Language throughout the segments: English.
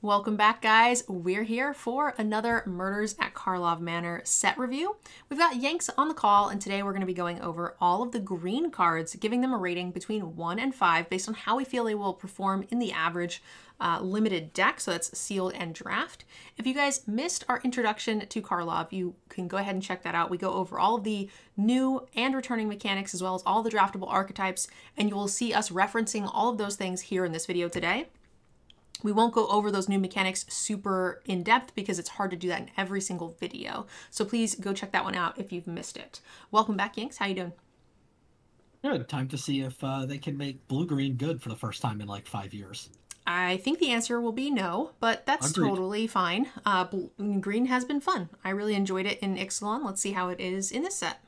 Welcome back, guys. We're here for another Murders at Karlov Manor set review. We've got Yanks on the call, and today we're going to be going over all of the green cards, giving them a rating between 1 and 5 based on how we feel they will perform in the average limited deck, so that's sealed and draft. If you guys missed our introduction to Karlov, you can go ahead and check that out. We go over all of the new and returning mechanics as well as all the draftable archetypes, and you will see us referencing all of those things here in this video today. We won't go over those new mechanics super in depth because it's hard to do that in every single video. So please go check that one out if you've missed it. Welcome back, Yanks. How you doing? Good. Time to see if they can make blue-green good for the first time in like 5 years. I think the answer will be no, but that's Agreed. totally fine. Green has been fun. I really enjoyed it in Ixalan. Let's see how it is in this set.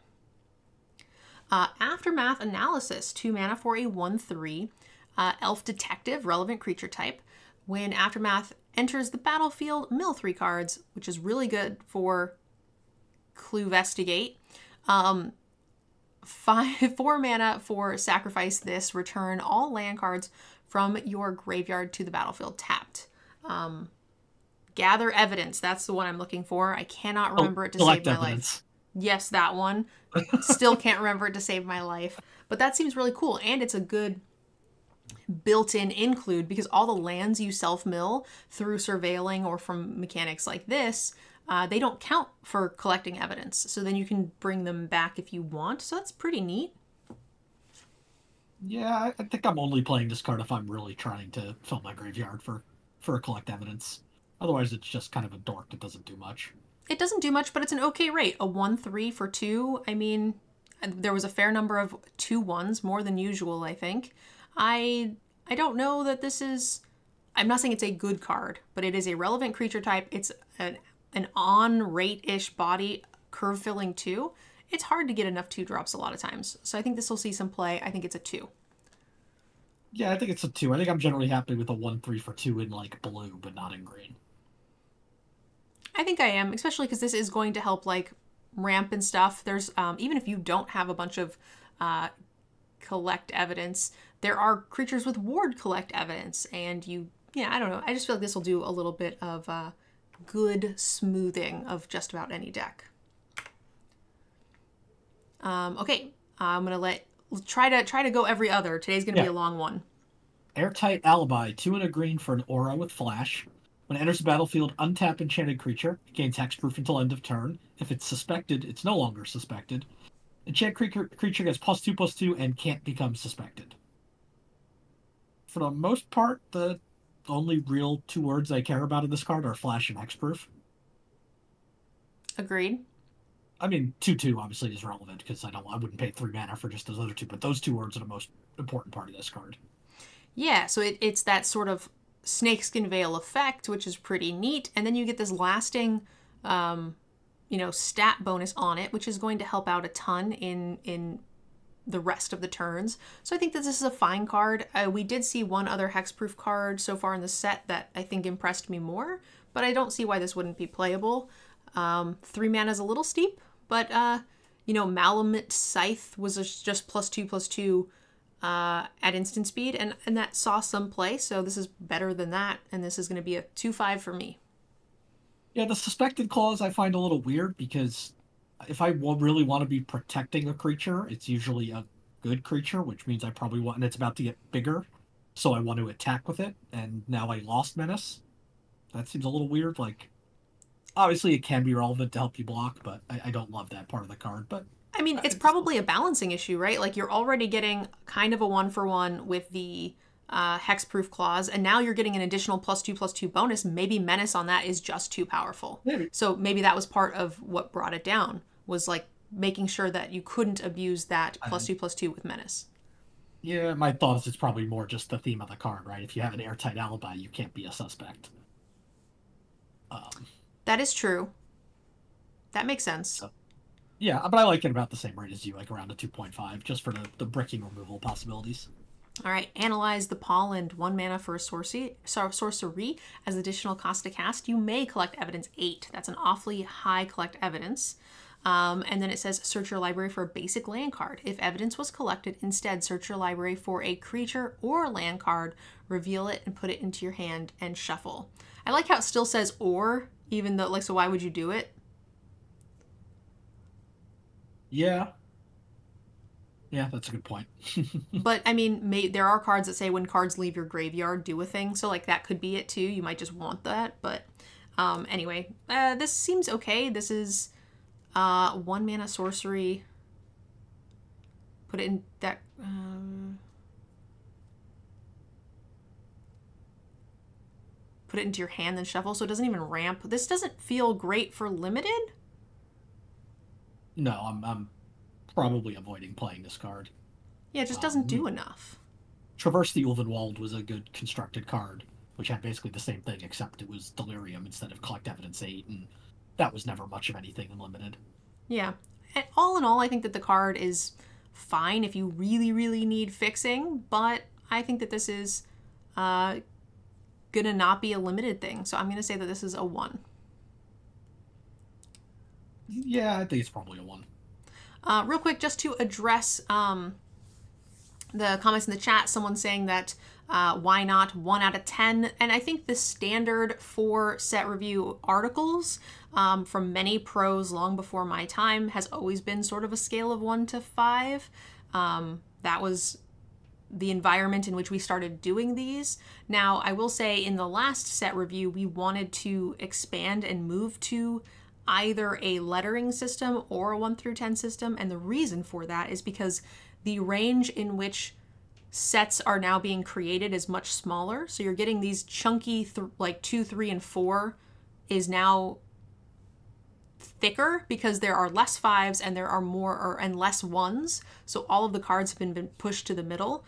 Aftermath Analysis, 2 mana for a 1/3. Elf Detective, relevant creature type. When Aftermath enters the battlefield, mill 3 cards, which is really good for Cluevestigate. 4 mana for Sacrifice This. Return all land cards from your graveyard to the battlefield tapped. Gather Evidence. That's the one I'm looking for. I cannot remember it to save my life. Yes, that one. Still can't remember it to save my life. But that seems really cool. And it's a good built-in include because all the lands you self-mill through surveilling or from mechanics like this, they don't count for collecting evidence. So then you can bring them back if you want. So that's pretty neat. Yeah, I think I'm only playing this card if I'm really trying to fill my graveyard for collect evidence. Otherwise, it's just kind of a dork that doesn't do much. It doesn't do much, but it's an okay rate. A 1/3 for 2. I mean, there was a fair number of 2/1s, more than usual, I think. I don't know that this is... I'm not saying it's a good card, but it is a relevant creature type. It's an on-rate-ish body, curve-filling 2. It's hard to get enough 2-drops a lot of times. So I think this will see some play. I think it's a 2. Yeah, I think it's a 2. I think I'm generally happy with a 1/3 for 2 in like blue, but not in green. I think I am, especially because this is going to help like ramp and stuff. There's even if you don't have a bunch of collect evidence, there are creatures with ward collect evidence, and I don't know. I just feel like this will do a little bit of good smoothing of just about any deck. Okay, I'm gonna try to go every other. Today's gonna be a long one. Airtight Alibi, 2 and a green for an aura with flash. When it enters the battlefield, untap enchanted creature. It gains hexproof until end of turn. If it's suspected, it's no longer suspected. Enchanted creature gets +2/+2 and can't become suspected. For the most part, the only real 2 words I care about in this card are flash and hexproof. Agreed. I mean, 2/2 obviously is relevant because I wouldn't pay 3 mana for just those other 2, but those 2 words are the most important part of this card. Yeah, so it's that sort of snakeskin veil effect, which is pretty neat, and then you get this lasting stat bonus on it, which is going to help out a ton in the rest of the turns. So I think that this is a fine card. We did see one other hexproof card so far in the set that I think impressed me more, but I don't see why this wouldn't be playable. 3 mana is a little steep, but Malamute Scythe was just +2/+2 at instant speed, and that saw some play, so this is better than that, and this is going to be a 2/5 for me. Yeah, the suspected clause I find a little weird because if I really want to be protecting a creature, it's usually a good creature, which means I probably want, and it's about to get bigger, so I want to attack with it, and now I lost Menace. That seems a little weird. Like, obviously it can be relevant to help you block, but I don't love that part of the card. But I mean, it's probably a balancing issue, right? Like, you're already getting kind of a 1-for-1 with the hexproof clause, and now you're getting an additional +2/+2 bonus. Maybe Menace on that is just too powerful. Maybe. So maybe that was part of what brought it down, was like making sure that you couldn't abuse that +2/+2 with Menace. Yeah, my thought is it's probably more just the theme of the card, right? If you have an airtight alibi, you can't be a suspect. That is true. That makes sense. So, yeah, but I like it about the same rate as you, like around a 2.5, just for the bricking removal possibilities. All right, Analyze the Pollen, 1 mana for a sorcery as additional cost to cast. You may collect evidence 8. That's an awfully high collect evidence. And then it says search your library for a basic land card. If evidence was collected, instead search your library for a creature or land card, reveal it and put it into your hand and shuffle. I like how it still says or, even though, like, so why would you do it? Yeah. Yeah, that's a good point. But, I mean, there are cards that say when cards leave your graveyard, do a thing. So, like, that could be it, too. You might just want that. But, anyway, this seems okay. This is 1 mana sorcery. Put it in deck. Put it into your hand, then shuffle. So it doesn't even ramp. This doesn't feel great for limited. No, I'm probably avoiding playing this card. Yeah, it just doesn't do enough. Traverse the Ulvenwald was a good constructed card, which had basically the same thing, except it was Delirium instead of Collect Evidence 8, and that was never much of anything in limited. Yeah. And all in all, I think that the card is fine if you really, really need fixing, but I think that this is gonna not be a limited thing. So I'm gonna say that this is a 1. Yeah, I think it's probably a 1. Real quick, just to address the comments in the chat, someone saying that why not 1 out of 10? And I think the standard for set review articles from many pros long before my time has always been sort of a scale of 1 to 5. That was the environment in which we started doing these. Now, I will say in the last set review, we wanted to expand and move to either a lettering system or a 1 through 10 system. And the reason for that is because the range in which sets are now being created is much smaller. So you're getting these chunky, like 2, 3, and 4 is now thicker because there are less 5s and there are more and less 1s. So all of the cards have been pushed to the middle.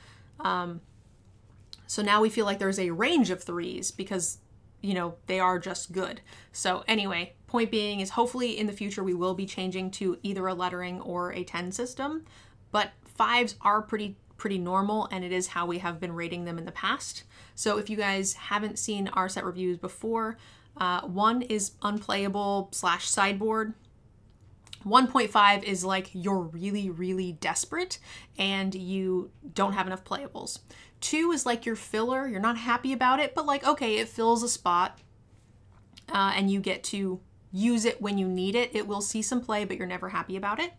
So now we feel like there's a range of 3s because, you know, they are just good. So anyway, point being is hopefully in the future we will be changing to either a lettering or a 10 system, but 5s are pretty normal, and it is how we have been rating them in the past. So if you guys haven't seen our set reviews before, 1 is unplayable / sideboard. 1.5 is like you're really, really desperate and you don't have enough playables. 2 is like your filler. You're not happy about it, but like, okay, it fills a spot and you get to use it when you need it. It will see some play, but you're never happy about it.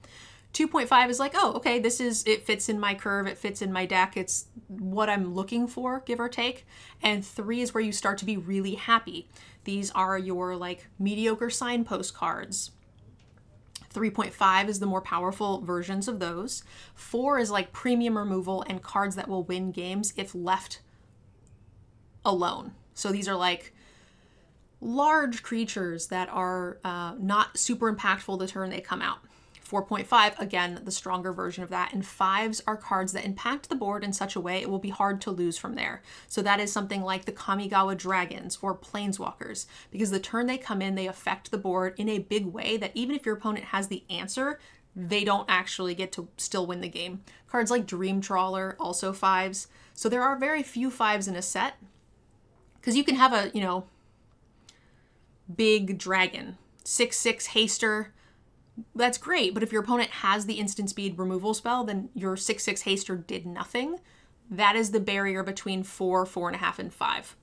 2.5 is like, oh, okay, it fits in my curve, it fits in my deck, it's what I'm looking for, give or take. And 3 is where you start to be really happy. These are your like mediocre signpost cards. 3.5 is the more powerful versions of those. 4 is like premium removal and cards that will win games if left alone. So these are like large creatures that are not super impactful the turn they come out. 4.5, again, the stronger version of that. And 5s are cards that impact the board in such a way it will be hard to lose from there. So that is something like the Kamigawa Dragons or Planeswalkers, because the turn they come in, they affect the board in a big way that even if your opponent has the answer, they don't actually get to still win the game. Cards like Dream Trawler, also 5s. So there are very few 5s in a set, because you can have a, you know, big dragon, 6/6 haster. That's great, but if your opponent has the instant speed removal spell, then your 6/6 haster did nothing. That is the barrier between 4, 4.5, and 5.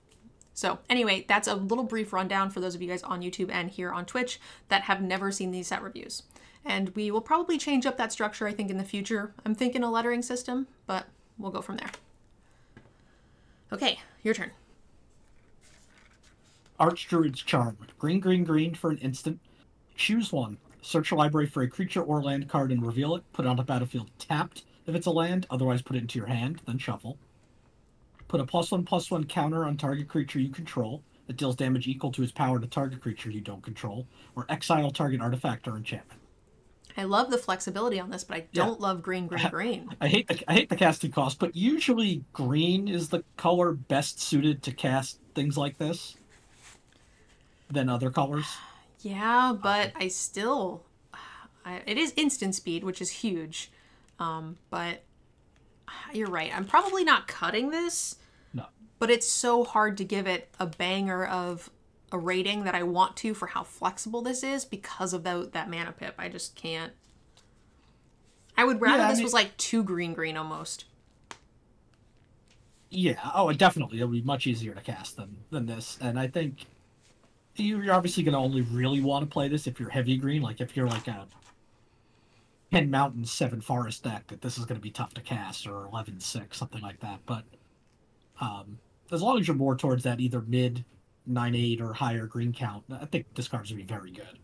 So anyway, that's a little brief rundown for those of you guys on YouTube and here on Twitch that have never seen these set reviews. And we will probably change up that structure, I think, in the future. I'm thinking a lettering system, but we'll go from there. Okay, your turn. Archdruid's Charm. Green, green, green for an instant. Choose one. Search your library for a creature or land card and reveal it. Put it on the battlefield tapped if it's a land, otherwise put it into your hand, then shuffle. Put a +1/+1 counter on target creature you control that deals damage equal to its power to target creature you don't control, or exile target artifact or enchantment. I love the flexibility on this, but I don't love green, green, green. I hate the casting cost, but usually green is the color best suited to cast things like this than other colors. Yeah, but I still, it is instant speed, which is huge. But you're right. I'm probably not cutting this. No. But it's so hard to give it a banger of a rating that I want to for how flexible this is because of that mana pip. I just can't. I would rather this was like 2 green, green almost. Yeah. Oh, definitely. It'll be much easier to cast than this. And I think you're obviously going to only really want to play this if you're heavy green. Like if you're like a 10 mountain, 7 forest deck, that this is going to be tough to cast, or 11-6, something like that. But as long as you're more towards that either mid 9-8 or higher green count, I think this card's going to be very good.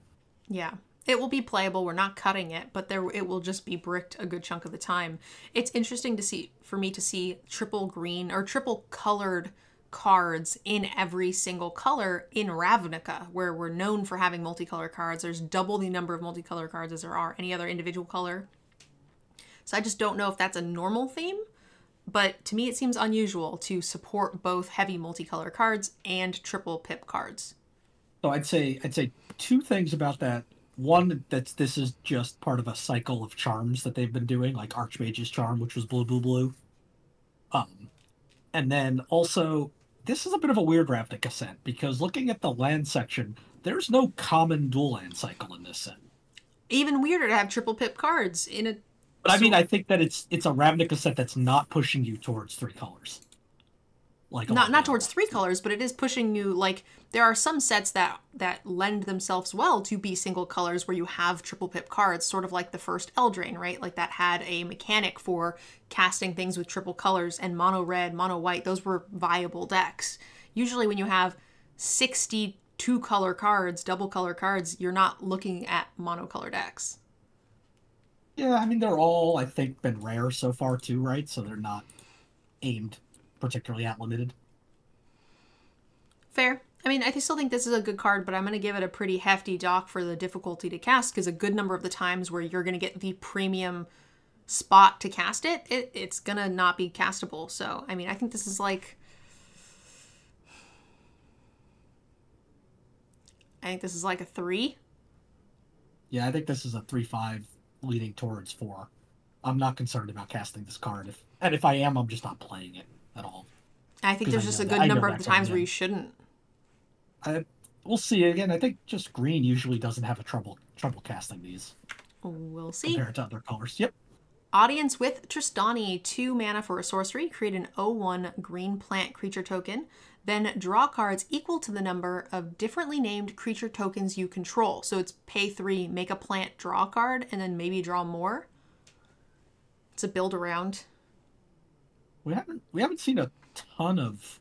Yeah. It will be playable. We're not cutting it, but it will just be bricked a good chunk of the time. It's interesting for me to see triple green or triple colored cards in every single color in Ravnica, where we're known for having multicolor cards. There's double the number of multicolor cards as there are any other individual color. So I just don't know if that's a normal theme, but to me it seems unusual to support both heavy multicolor cards and triple pip cards. So I'd say 2 things about that. One, this is just part of a cycle of charms that they've been doing, like Archmage's Charm, which was blue, blue, blue. And then also, this is a bit of a weird Ravnica set, because looking at the land section, there's no common dual land cycle in this set. Even weirder to have triple pip cards in a... But I mean, I think that it's a Ravnica set that's not pushing you towards 3 colors. Like not towards 3 colors, but it is pushing you, like, there are some sets that lend themselves well to be single colors where you have triple pip cards, sort of like the first Eldraine, right? Like that had a mechanic for casting things with triple colors, and mono red, mono white, those were viable decks. Usually when you have 62 color cards, double color cards, you're not looking at monocolor decks. Yeah, I mean, they're all, I think, been rare so far too, right? So they're not aimed particularly at limited. Fair. I mean, I still think this is a good card, but I'm going to give it a pretty hefty dock for the difficulty to cast, because a good number of the times where you're going to get the premium spot to cast it's going to not be castable. So, I mean, I think this is like... a 3. Yeah, I think this is a 3-5 leading towards 4. I'm not concerned about casting this card. If I am, I'm just not playing it at all. I think there's just a good number of the times where you shouldn't. We'll see. Again, I think just green usually doesn't have a trouble casting these. We'll see. Compared to other colors. Yep. Audience with Tristani, 2 mana for a sorcery. Create an 0/1 green plant creature token. Then draw cards equal to the number of differently named creature tokens you control. So it's pay 3, make a plant, draw a card, and then maybe draw more. It's a build around. We haven't seen a ton of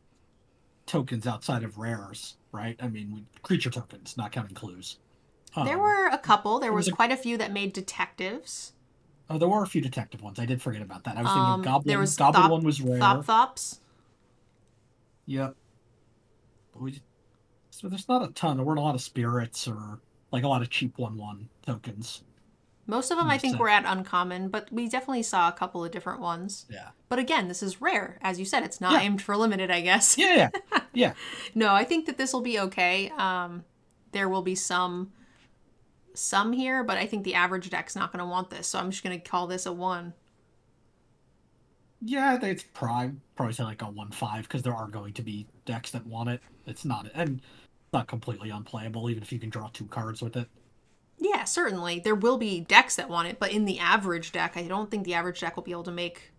tokens outside of rares, right? I mean, creature tokens, not counting clues. There were a couple. There was quite a few that made detectives. Oh, there were a few detective ones. I did forget about that. I was thinking Goblin. There was Goblin one was rare. Thops. Yep. So there's not a ton. There weren't a lot of spirits or like a lot of cheap 1/1 tokens. Most of them, I think, were at uncommon, but we definitely saw a couple of different ones. Yeah. But again, this is rare. As you said, it's not aimed for limited, I guess. Yeah. Yeah. No, I think that this will be okay. There will be some here, but I think the average deck's not going to want this, so I'm just going to call this a 1. Yeah, I think it's probably say like a 1/5, because there are going to be decks that want it. It's not completely unplayable, even if you can draw 2 cards with it. Yeah, certainly. There will be decks that want it, but in the average deck, I don't think the average deck will be able to make...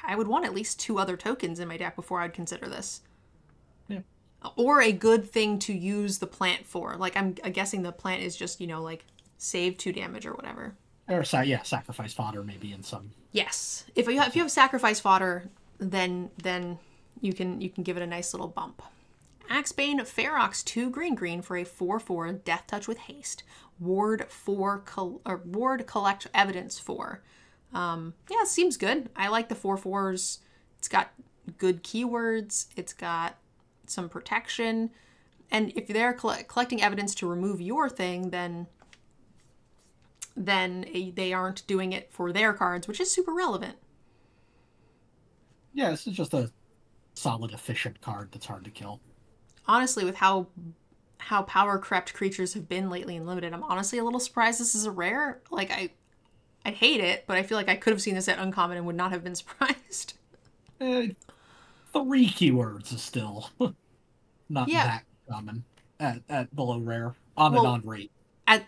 I would want at least 2 other tokens in my deck before I'd consider this. Yeah. Or a good thing to use the plant for. Like, I'm guessing the plant is just, like, save 2 damage or whatever. Or, sacrifice fodder maybe in some... Yes. If you have sacrifice fodder, then you can give it a nice little bump. Axebane Ferox, 2 green for a 4/4 Death Touch with haste. Ward collect evidence for. Yeah, seems good. I like the 4/4s. It's got good keywords. It's got some protection. And if they're collecting evidence to remove your thing, then they aren't doing it for their cards, which is super relevant. Yeah, this is just a solid, efficient card that's hard to kill. Honestly, with how power crept creatures have been lately in Limited, I'm honestly a little surprised this is a rare. Like, I hate it, but I feel like I could have seen this at Uncommon and would not have been surprised. 3 keywords is still not that common at below rare on the non-rate.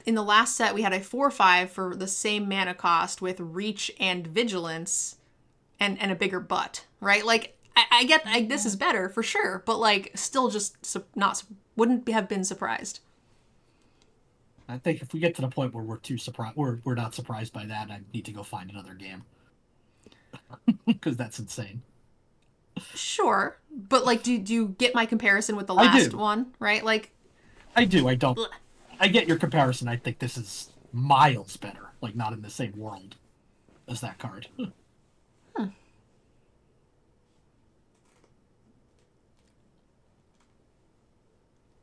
In the last set, we had a 4/5 for the same mana cost with Reach and Vigilance and a bigger butt, right? Like, I get this is better for sure, but like still just not Wouldn't have been surprised. I think if we get to the point where we're too surprised, we're not surprised by that, I need to go find another game. Because that's insane. Sure, but like, do you get my comparison with the last one, right? Like, I do. I don't. I get your comparison. I think this is miles better. Like, not in the same world as that card.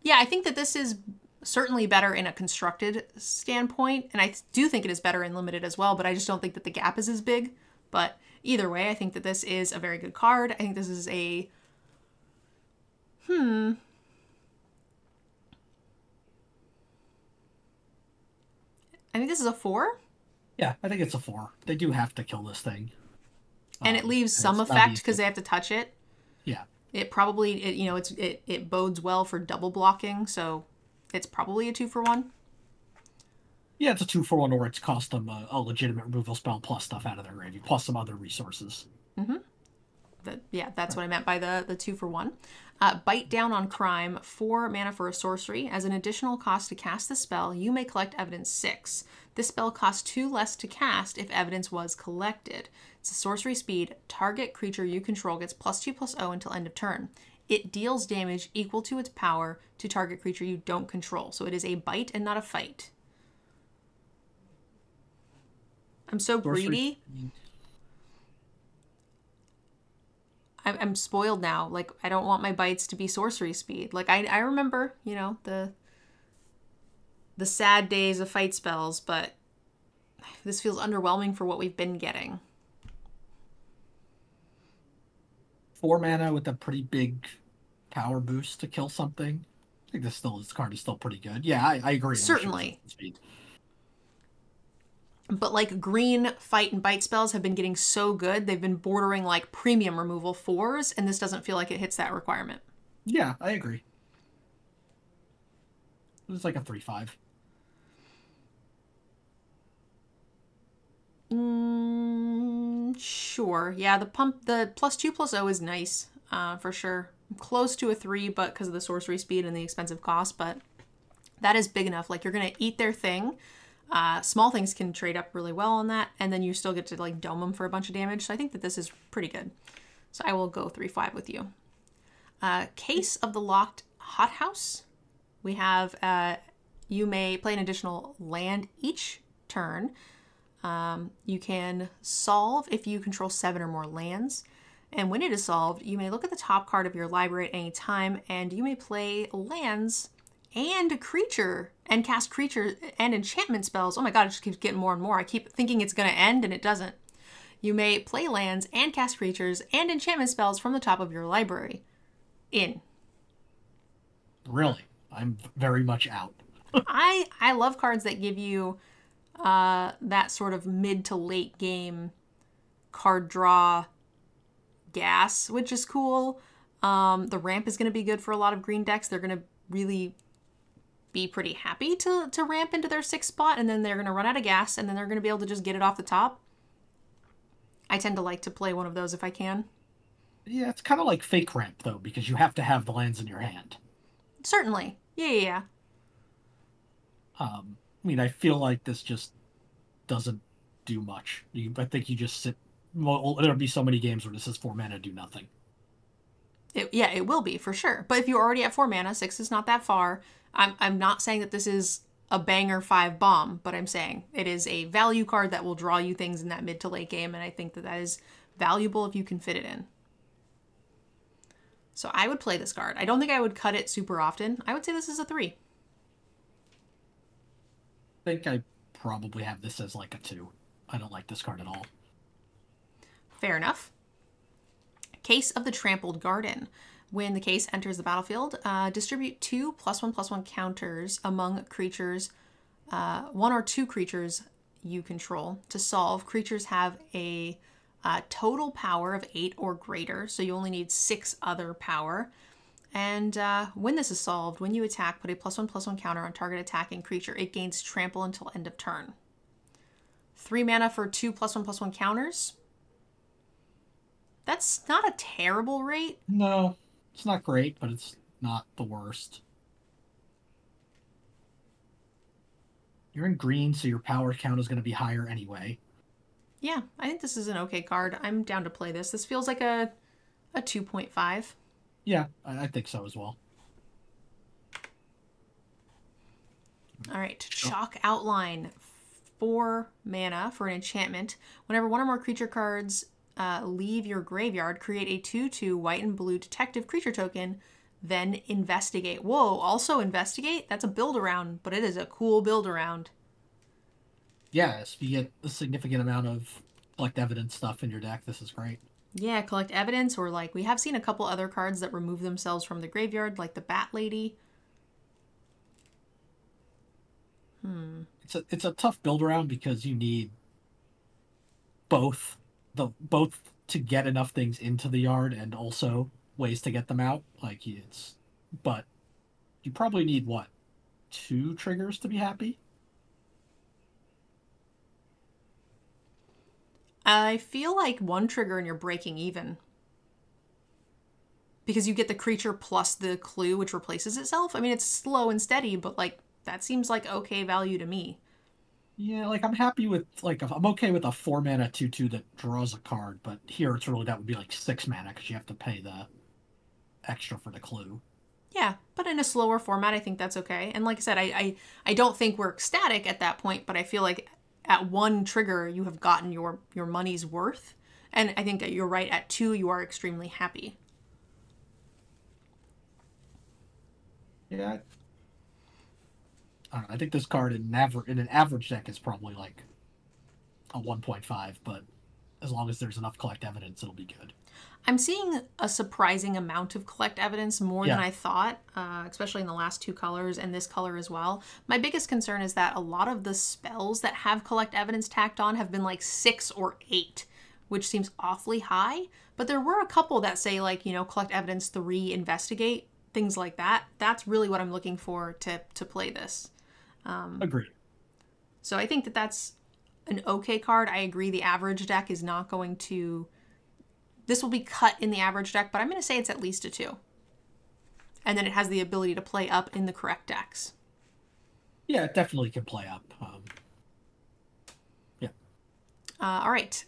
Yeah, I think that this is certainly better in a constructed standpoint, and I do think it is better in limited as well, but I just don't think that the gap is as big. But either way, I think that this is a very good card. I think this is a... I think this is a 4. Yeah, I think it's a 4. They do have to kill this thing. And it leaves some effect because they have to touch it. Yeah. It probably, it bodes well for double blocking, so it's probably a 2-for-1. Yeah, it's a 2-for-1, or it's cost them a legitimate removal spell plus stuff out of their gravy, plus some other resources. Yeah, that's what I meant by the 2-for-1. Bite Down on Crime, 4 mana for a sorcery. As an additional cost to cast the spell, you may collect evidence 6. This spell costs 2 less to cast if evidence was collected. It's a sorcery speed. Target creature you control gets +2/+0 until end of turn. It deals damage equal to its power to target creature you don't control. So it is a bite and not a fight. I'm so greedy. I'm spoiled now. Like, I don't want my bites to be sorcery speed. Like, I remember, the sad days of fight spells, but this feels underwhelming for what we've been getting. 4 mana with a pretty big power boost to kill something. I think this card is still pretty good. Yeah, I agree. Certainly. But like, green fight and bite spells have been getting so good, they've been bordering like premium removal 4s, and this doesn't feel like it hits that requirement. Yeah, I agree. It's like a 3/5. Sure. Yeah, the +2/+0 is nice, for sure. I'm close to a 3, but because of the sorcery speed and the expensive cost, but that is big enough. Like, you're gonna eat their thing. Small things can trade up really well on that, and then you still get to like dome them for a bunch of damage. So I think that this is pretty good. So I will go 3/5 with you. Case of the Locked Hothouse. We have you may play an additional land each turn. You can solve if you control 7 or more lands. And when it is solved, you may look at the top card of your library at any time, and you may play lands and a creature and cast creature and enchantment spells. Oh my god, it just keeps getting more and more. I keep thinking it's going to end, and it doesn't. You may play lands and cast creatures and enchantment spells from the top of your library. In. Really? I'm very much out. I love cards that give you that sort of mid to late game card draw gas, which is cool. The ramp is going to be good for a lot of green decks. They're going to really be pretty happy to ramp into their 6th spot, and then they're going to run out of gas, and then they're going to be able to just get it off the top. I tend to like to play one of those if I can. Yeah, it's kind of like fake ramp, though, because you have to have the lands in your hand. Certainly. Yeah. I mean, I feel like this just doesn't do much. I think you just sit... Well, there'll be so many games where this is 4 mana, do nothing. It will be, for sure. But if you're already at 4 mana, 6 is not that far. I'm not saying that this is a banger 5 bomb, but I'm saying it is a value card that will draw you things in that mid to late game, and I think that that is valuable if you can fit it in. So I would play this card. I don't think I would cut it super often. I would say this is a 3. I think I probably have this as like a 2. I don't like this card at all. Fair enough. Case of the Trampled Garden. When the case enters the battlefield, distribute 2 +1/+1 counters among creatures, 1 or 2 creatures you control. To solve, creatures have a total power of 8 or greater, so you only need 6 other power. And when this is solved, when you attack, put a +1/+1 counter on target attacking creature. It gains trample until end of turn. 3 mana for 2 +1/+1 counters. That's not a terrible rate. No, it's not great, but it's not the worst. You're in green, so your power count is going to be higher anyway. Yeah, I think this is an okay card. I'm down to play this. This feels like a 2.5. Yeah, I think so as well. All right, Chalk Outline. 4 mana for an enchantment. Whenever one or more creature cards leave your graveyard, create a 2/2 white and blue detective creature token, then investigate. Whoa, also investigate? That's a build around, but it is a cool build around. Yes, if you get a significant amount of collect evidence stuff in your deck, this is great. Yeah, collect evidence, or like we have seen a couple other cards that remove themselves from the graveyard, like the Bat Lady. It's a tough build around because you need both to get enough things into the yard and also ways to get them out. But you probably need what, 2 triggers to be happy? I feel like 1 trigger and you're breaking even. Because you get the creature plus the clue, which replaces itself. I mean, it's slow and steady, but like that seems like okay value to me. Yeah, like I'm happy with I'm okay with a 4 mana 2/2 that draws a card, but here it's really that would be like 6 mana because you have to pay the extra for the clue. Yeah, but in a slower format, I think that's okay. And like I said, I don't think we're ecstatic at that point, but I feel like at 1 trigger you have gotten your money's worth, and I think that you're right. At 2, you are extremely happy. Yeah, I don't know, I think this card in an average deck is probably like a 1.5, but as long as there's enough collect evidence, it'll be good. I'm seeing a surprising amount of collect evidence, more than I thought, especially in the last 2 colors and this color as well. My biggest concern is that a lot of the spells that have collect evidence tacked on have been like 6 or 8, which seems awfully high. But there were a couple that say like, collect evidence 3, investigate, things like that. That's really what I'm looking for to play this. Agreed. So I think that that's an okay card. I agree the average deck is not going to... This will be cut in the average deck, but I'm going to say it's at least a 2. And then it has the ability to play up in the correct decks. Yeah, it definitely can play up. Yeah. All right.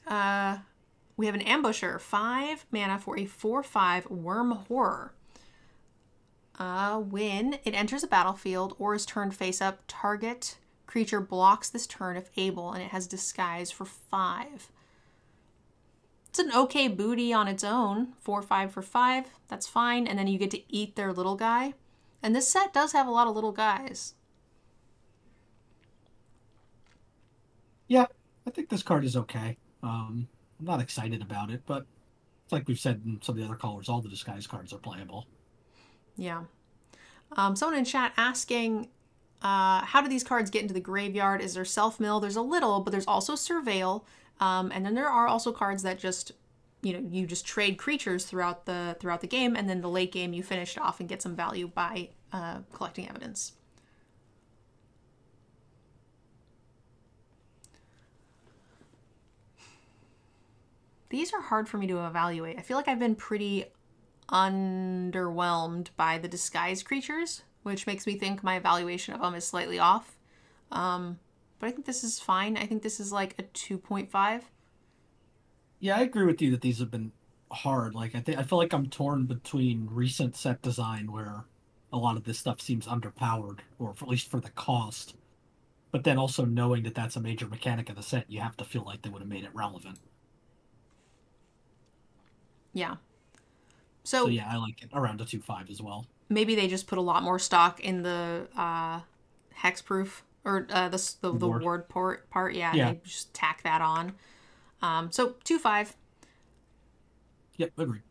We have an Ambusher. 5 mana for a 4/5 Worm Horror. When it enters a battlefield or is turned face up, target creature blocks this turn if able, and it has Disguise for 5. It's an okay booty on its own. 4/5 for 5. That's fine. And then you get to eat their little guy. And this set does have a lot of little guys. Yeah, I think this card is okay. I'm not excited about it, but it's like we've said in some of the other colors, all the Disguise cards are playable. Yeah. Someone in chat asking, how do these cards get into the graveyard? Is there self-mill? There's a little, but there's also Surveil. And then there are also cards that just, you just trade creatures throughout the game, and then the late game you finish it off and get some value by collecting evidence. These are hard for me to evaluate. I feel like I've been pretty underwhelmed by the disguised creatures, which makes me think my evaluation of them is slightly off. But I think this is fine. I think this is like a 2.5. Yeah, I agree with you that these have been hard. I feel like I'm torn between recent set design where a lot of this stuff seems underpowered, or at least for the cost. But then also knowing that that's a major mechanic of the set, you have to feel like they would have made it relevant. Yeah. So yeah, I like it around a 2.5 as well. Maybe they just put a lot more stock in the hexproof or the ward part. Yeah, and they just tack that on. So 2.5. Yep, agreed.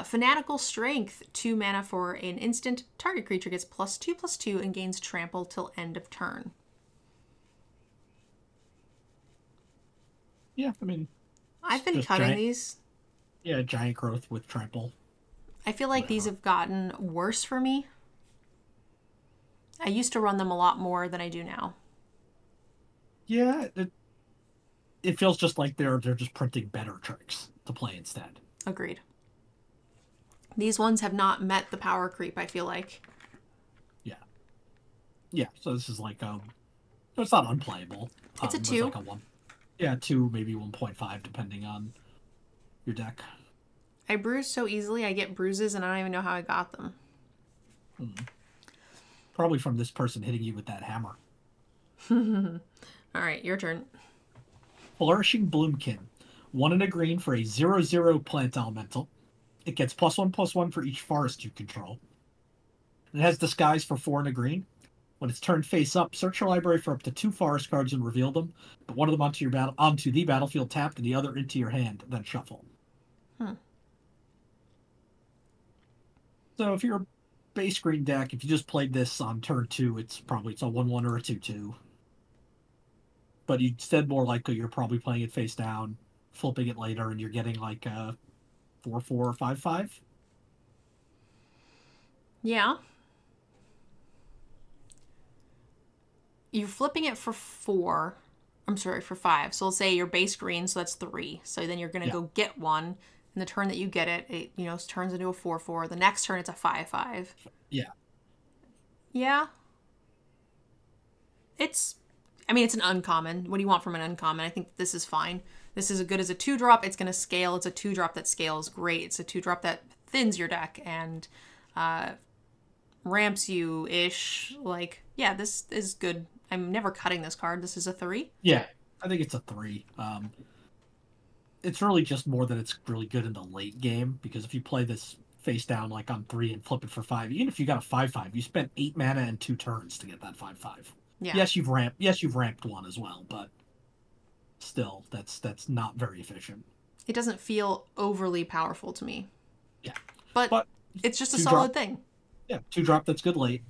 Fanatical Strength, 2 mana for an instant. Target creature gets +2/+2 and gains Trampled till end of turn. Yeah, I mean, I've been cutting these. Yeah, giant growth with Trample. I feel like these have gotten worse for me. I used to run them a lot more than I do now. Yeah, it feels just like they're just printing better tricks to play instead. Agreed. These ones have not met the power creep, I feel like. Yeah. Yeah, so this is like It's not unplayable. It's a It's 2. like a 1. Yeah, 2, maybe 1.5, depending on your deck. I bruise so easily, I get bruises and I don't even know how I got them. Probably from this person hitting you with that hammer. All right, your turn. Flourishing Bloom. 1 and a green for a 0/0 plant elemental. It gets +1/+1 for each forest you control. It has disguise for 4 and a green. When it's turned face up, search your library for up to 2 forest cards and reveal them. Put one of them onto the battlefield tapped and the other into your hand, then shuffle. So if you're a base green deck, if you just played this on turn 2, it's a 1/1 or a 2/2. But instead, more likely, you're probably playing it face down, flipping it later, and you're getting like a 4/4 or 5/5. Yeah. You're flipping it for 4. I'm sorry, for 5. So let's say you're base green, so that's 3. So then you're going to go get 1. And the turn that you get it, it turns into a 4/4. The next turn, it's a 5/5. Yeah. Yeah. It's an uncommon. What do you want from an uncommon? I think this is fine. This is as good as a 2-drop. It's going to scale. It's a 2-drop that scales great. It's a 2-drop that thins your deck and ramps you-ish. Like, yeah, this is good. I'm never cutting this card. This is a 3. Yeah, I think it's a 3. It's really just more that it's really good in the late game, because if you play this face down like on 3 and flip it for 5, even if you got a 5/5, you spent 8 mana and 2 turns to get that 5/5. Yeah. Yes, you've ramped 1 as well, but still, that's not very efficient. It doesn't feel overly powerful to me. Yeah. But it's just a solid thing. Yeah, 2-drop that's good late.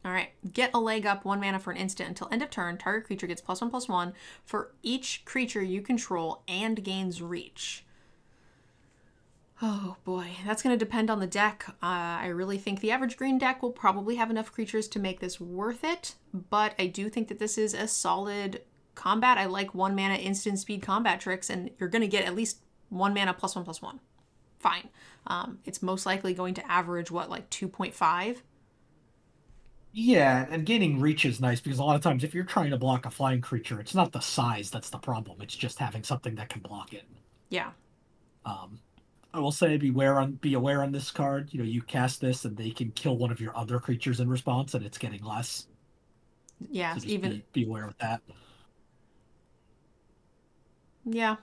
All right. Get a leg up, 1 mana for an instant. Until end of turn, target creature gets +1/+1 for each creature you control and gains reach. Oh boy, that's going to depend on the deck. I really think the average green deck will probably have enough creatures to make this worth it, but I do think that this is a solid combat. I like 1 mana instant speed combat tricks, and you're going to get at least 1 mana +1/+1. Fine. It's most likely going to average, like 2.5? Yeah, and gaining reach is nice, because a lot of times if you're trying to block a flying creature, it's not the size that's the problem. It's just having something that can block it. Yeah. I will say be aware on this card. You cast this and they can kill one of your other creatures in response, and it's getting less. Yeah, So just be aware of that. Yeah.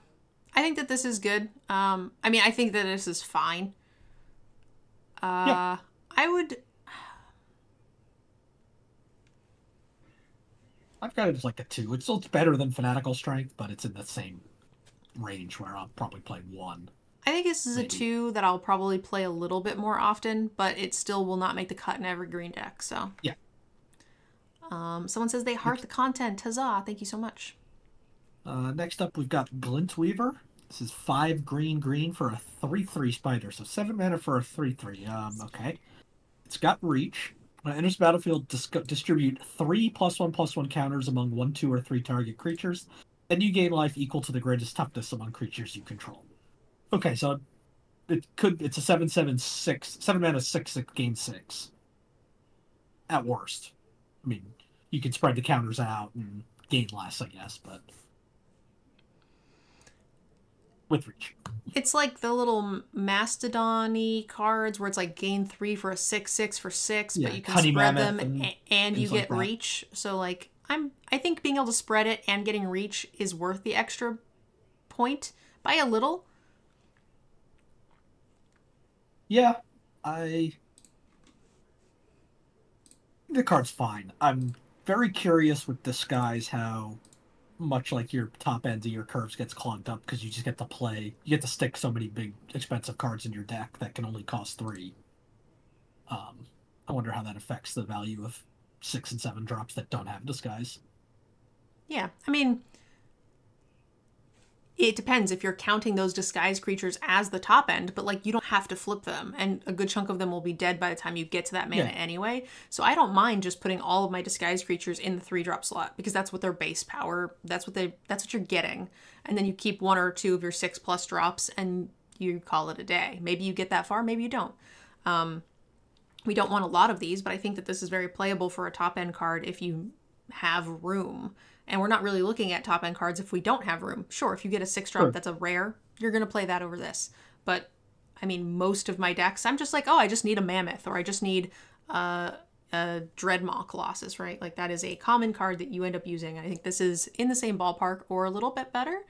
I think that this is good. I think that this is fine. Yeah. I've got it as like a 2. It's better than Fanatical Strength, but it's in the same range where I'll probably play 1. I think this is maybe a 2 that I'll probably play a little bit more often, but it still will not make the cut in every green deck. So yeah. Someone says they heart the content. Huzzah! Thank you so much. Next up, we've got Glint Weaver. This is 5 green for a 3/3 spider, so 7 mana for a 3/3. Okay. It's got reach. When it enters the battlefield, distribute 3 +1/+1 counters among 1, 2, or 3 target creatures. Then you gain life equal to the greatest toughness among creatures you control. Okay, so it's a 7/7/6, 7 mana 6 that gains 6. At worst. I mean, you can spread the counters out and gain less, I guess, but with reach. It's like the little Mastodon-y cards where it's like gain 3 for a 6/6 for 6, but you can spread them and you get reach. So like I think being able to spread it and getting reach is worth the extra point by a little. Yeah, the card's fine. I'm very curious with Disguise how much like your top end of your curves gets clogged up, because you just get to stick so many big expensive cards in your deck that can only cost 3. I wonder how that affects the value of 6 and 7 drops that don't have Disguise. Yeah, it depends if you're counting those disguised creatures as the top end, but like you don't have to flip them, and a good chunk of them will be dead by the time you get to that mana anyway. So I don't mind just putting all of my disguised creatures in the 3-drop slot, because that's what their base power, that's what you're getting. And then you keep 1 or 2 of your 6+ drops and you call it a day. Maybe you get that far, maybe you don't. We don't want a lot of these, but I think that this is very playable for a top end card if you have room. And we're not really looking at top end cards if we don't have room. Sure, if you get a 6-drop Sure. that's a rare, you're going to play that over this. But I mean, most of my decks, I'm just like, oh, I just need a Mammoth, or I just need a Dreadmaw Colossus, right? Like that is a common card that you end up using. I think this is in the same ballpark or a little bit better.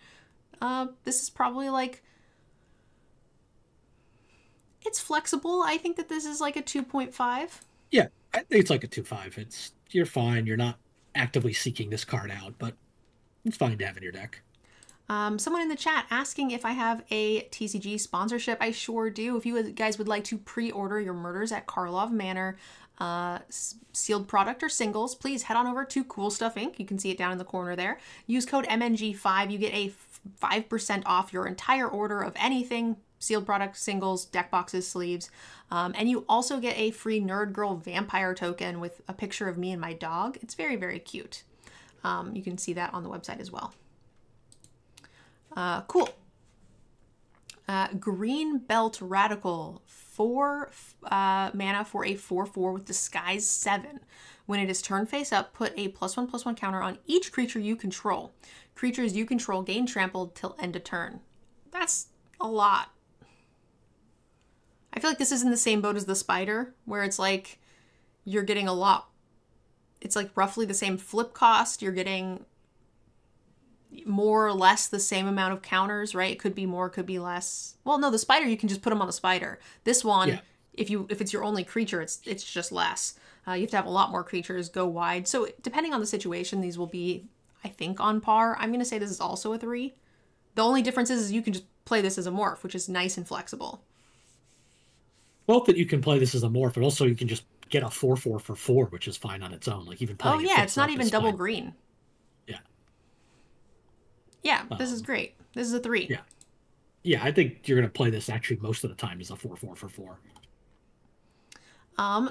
This is probably like, it's flexible. I think that this is like a 2.5. Yeah, I think it's like a 2.5. You're fine. You're not actively seeking this card out, but it's fine to have in your deck. Someone in the chat asking if I have a TCG sponsorship. I sure do. If you guys would like to pre-order your Murders at Karlov Manor sealed product or singles, please head on over to Cool Stuff Inc. You can see it down in the corner there. Use code MNG5. You get a 5% off your entire order of anything. Sealed product, singles, deck boxes, sleeves. And you also get a free Nerdgirl vampire token with a picture of me and my dog. It's very, very cute. You can see that on the website as well. Cool. Green Belt Radical, 4 mana for a 4/4 with Disguise 7. When it is turn face up, put a +1/+1 counter on each creature you control. Creatures you control gain trampled till end of turn. That's a lot. I feel like this is in the same boat as the spider, where it's like you're getting a lot. It's like roughly the same flip cost. You're getting more or less the same amount of counters, right? It could be more, could be less. Well, no, the spider, you can just put them on the spider. This one, yeah. If it's your only creature, it's just less. You have to have a lot more creatures, go wide. So depending on the situation, these will be, I think, on par. I'm going to say this is also a 3. The only difference is you can just play this as a morph, which is nice and flexible. Both that you can play this as a morph, but also you can just get a 4/4 for 4, which is fine on its own. Like even playing. Oh yeah, it's not even double fine. Green. Yeah. Yeah, this is great. This is a 3. Yeah. Yeah, I think you're going to play this actually most of the time as a 4/4 for 4.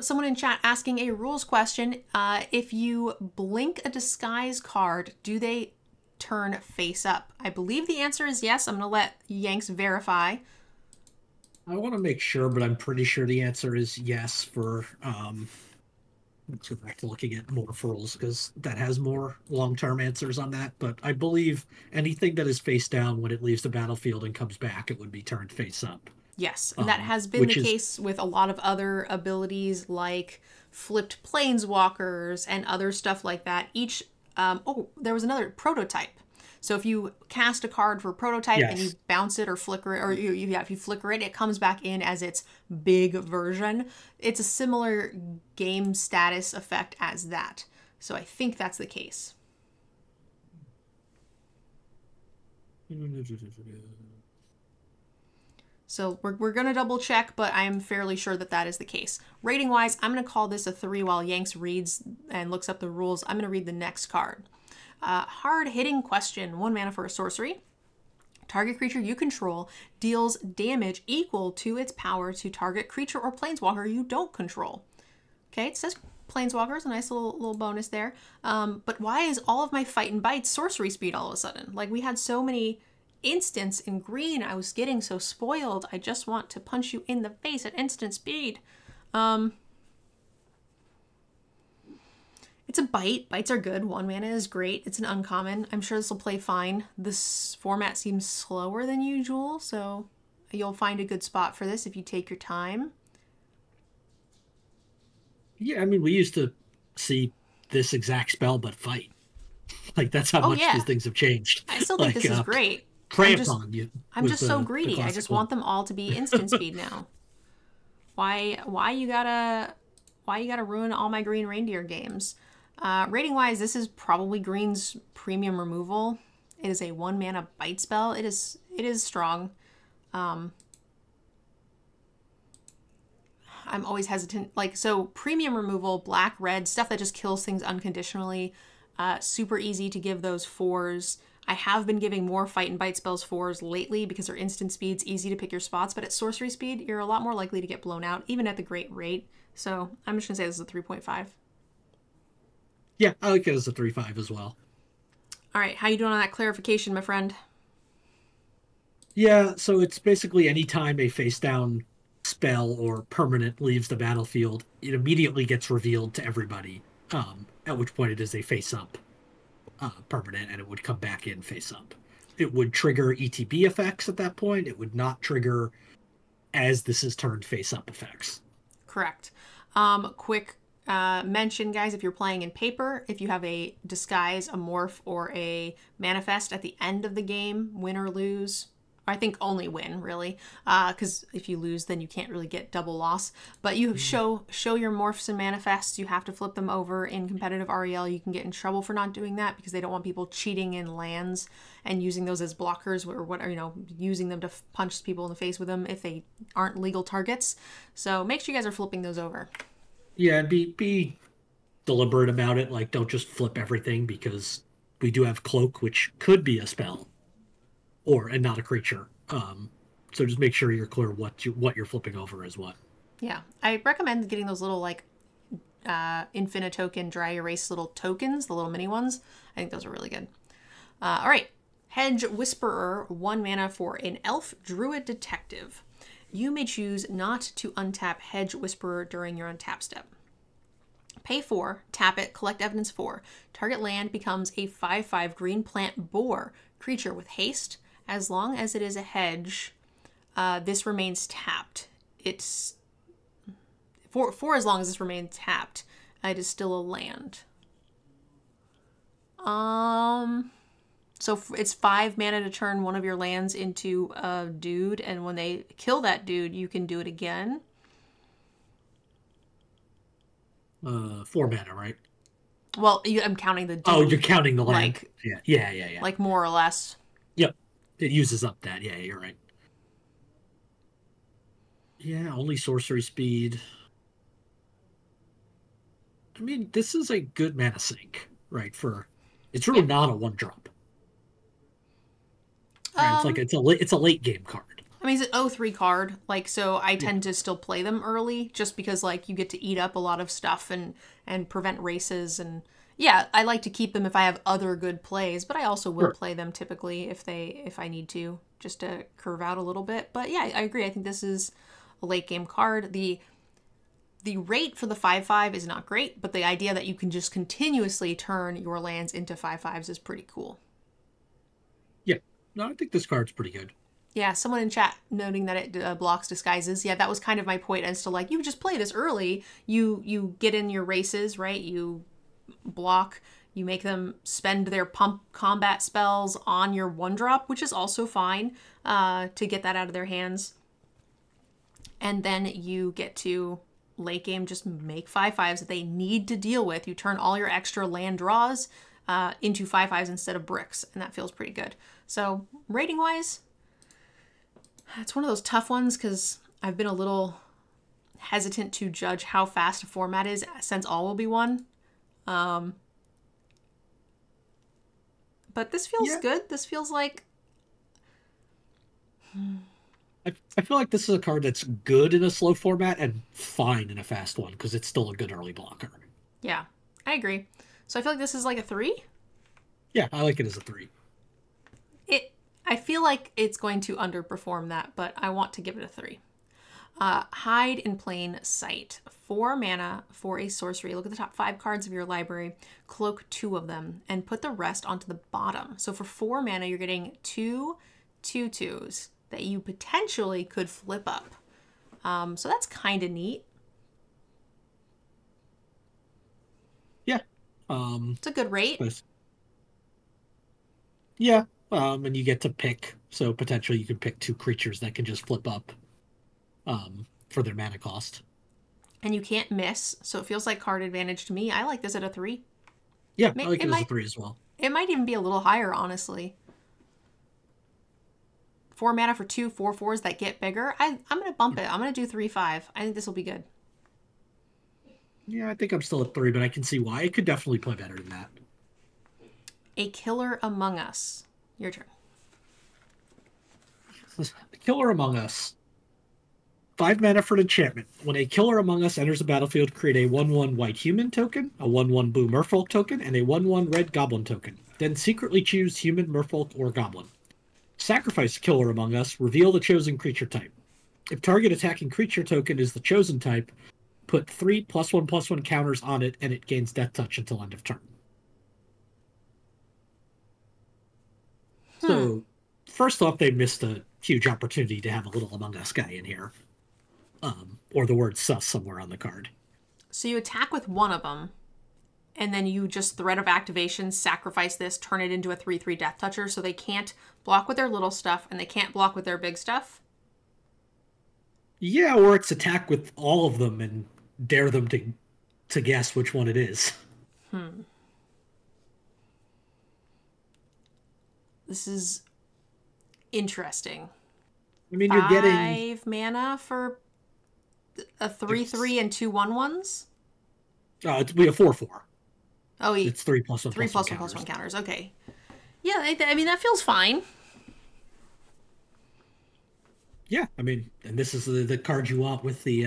Someone in chat asking a rules question. If you blink a disguise card, do they turn face up? I believe the answer is yes. I'm going to let Yanks verify. I want to make sure, but I'm pretty sure the answer is yes for, let's go back to looking at more rules because that has more long-term answers on that. But I believe anything that is face down when it leaves the battlefield and comes back, it would be turned face up. Yes, and that has been the case with a lot of other abilities like flipped planeswalkers and other stuff like that. Each, there was another prototype. So if you cast a card for prototype and you bounce it or flicker it, or if you flicker it, it comes back in as its big version. It's a similar game status effect as that. So I think that's the case. So we're going to double check, but I am fairly sure that that is the case. Rating wise, I'm going to call this a 3 while Yanks reads and looks up the rules. I'm going to read the next card. Hard-hitting question. 1 mana for a sorcery. Target creature you control deals damage equal to its power to target creature or planeswalker you don't control. Okay, it says planeswalker is a nice little bonus there. But why is all of my fight and bite sorcery speed all of a sudden? Like, we had so many instants in green. I was getting so spoiled. I just want to punch you in the face at instant speed. It's a bite. Bites are good. 1 mana is great. It's an uncommon. I'm sure this will play fine. This format seems slower than usual, so you'll find a good spot for this if you take your time. Yeah, I mean, we used to see this exact spell, but fight. Like, that's how much these things have changed. I still think this is great. I'm just so greedy. I just want them all to be instant speed now. Why you gotta ruin all my green reindeer games? Rating wise, this is probably green's premium removal. It is a 1 mana bite spell. It is strong. I'm always hesitant. Like, so premium removal, black, red, stuff that just kills things unconditionally. Super easy to give those 4s. I have been giving more fight and bite spells 4s lately because they're instant speeds, easy to pick your spots, but at sorcery speed, you're a lot more likely to get blown out, even at the great rate. So I'm just gonna say this is a 3.5. Yeah, I like it as a 3.5 as well. All right, how you doing on that clarification, my friend? Yeah, so it's basically anytime a face down spell or permanent leaves the battlefield, it immediately gets revealed to everybody. at which point it is a face-up permanent, and it would come back in face-up. It would trigger ETB effects at that point. It would not trigger as this is turned face-up effects. Correct. Quick mention, guys, if you're playing in paper, if you have a disguise, a morph, or a manifest at the end of the game, win or lose, I think only win, really, because if you lose, then you can't really get double loss. But you show your morphs and manifests. You have to flip them over in competitive REL. You can get in trouble for not doing that because they don't want people cheating in lands and using those as blockers or what, using them to punch people in the face with them if they aren't legal targets. So make sure you guys are flipping those over. Yeah, and be deliberate about it. Like, don't just flip everything, because we do have Cloak, which could be a spell. And not a creature. So just make sure you're clear what you're flipping over is what. Yeah, I recommend getting those little infinite token dry erase little tokens, the little mini ones. I think those are really good. All right, Hedge Whisperer, 1 mana for an elf druid detective. You may choose not to untap Hedge Whisperer during your untap step. Pay 4, tap it, collect evidence 4. Target land becomes a 5/5 green plant boar creature with haste. As long as it is a hedge, this remains tapped. It's for as long as this remains tapped, it is still a land. So it's 5 mana to turn one of your lands into a dude, and when they kill that dude, you can do it again. 4 mana, right? Well, I'm counting the dude. Oh, you're counting the land. Yeah. Like more or less. Yep. It uses up that. Yeah, you're right. Yeah, only sorcery speed. I mean, this is a good mana sink, right? It's really not a 1-drop. Right? It's a late game card. I mean, it's an 0/3 card, so I tend to still play them early, just because you get to eat up a lot of stuff and prevent races, and yeah, I like to keep them if I have other good plays, but I also will play them typically if I need to, just to curve out a little bit. But yeah, I agree. I think this is a late game card. The rate for the 5/5 is not great, but the idea that you can just continuously turn your lands into 5/5s is pretty cool. Yeah, no, I think this card's pretty good. Yeah, someone in chat noting that it blocks disguises. Yeah, that was kind of my point as to you just play this early. You get in your races, right? You block, you make them spend their pump combat spells on your 1-drop, which is also fine to get that out of their hands. And then you get to late game just make 5/5s that they need to deal with. You turn all your extra land draws into 5/5s instead of bricks, and that feels pretty good. So rating wise, it's one of those tough ones because I've been a little hesitant to judge how fast a format is since all will be 1. But this feels good. This feels like... I feel like this is a card that's good in a slow format and fine in a fast one, because it's still a good early blocker. Yeah, I agree. So I feel like this is like a 3? Yeah, I like it as a 3. I feel like it's going to underperform that, but I want to give it a 3. Hide in Plain Sight. 4 mana for a sorcery. Look at the top 5 cards of your library, cloak 2 of them, and put the rest onto the bottom. So for 4 mana, you're getting 2 2/2s that you potentially could flip up. So that's kind of neat. Yeah. It's a good rate. Yeah. And you get to pick, so potentially you can pick 2 creatures that can just flip up for their mana cost. And you can't miss, so it feels like card advantage to me. I like this at a 3. Yeah, I like it as a 3 as well. It might even be a little higher, honestly. 4 mana for 2 4/4s that get bigger. I'm going to bump it. I'm going to do 3/5. I think this will be good. Yeah, I think I'm still at 3, but I can see why. It could definitely play better than that. A Killer Among Us. Your turn. Killer Among Us. 5 mana for an enchantment. When a Killer Among Us enters the battlefield, create a 1/1 white human token, a 1/1 blue merfolk token, and a 1/1 red goblin token. Then secretly choose human, merfolk, or goblin. Sacrifice Killer Among Us. Reveal the chosen creature type. If target attacking creature token is the chosen type, Put 3 +1/+1 counters on it, and it gains Death Touch until end of turn. So, first off, they missed a huge opportunity to have a little Among Us guy in here. Or the word sus somewhere on the card. So you attack with one of them, and then you just Threat of Activation, sacrifice this, turn it into a 3/3 Death Toucher, so they can't block with their little stuff, and they can't block with their big stuff? Yeah, or it's attack with all of them and dare them to guess which one it is. This is interesting. I mean, you're getting 5 mana for a 3/3 and 2 1/1s? It's be a 4/4. Oh, it's 3 +1/+1 3 +1/+1 counters. Okay. Yeah, I mean, that feels fine. Yeah, I mean, and this is the card you want with the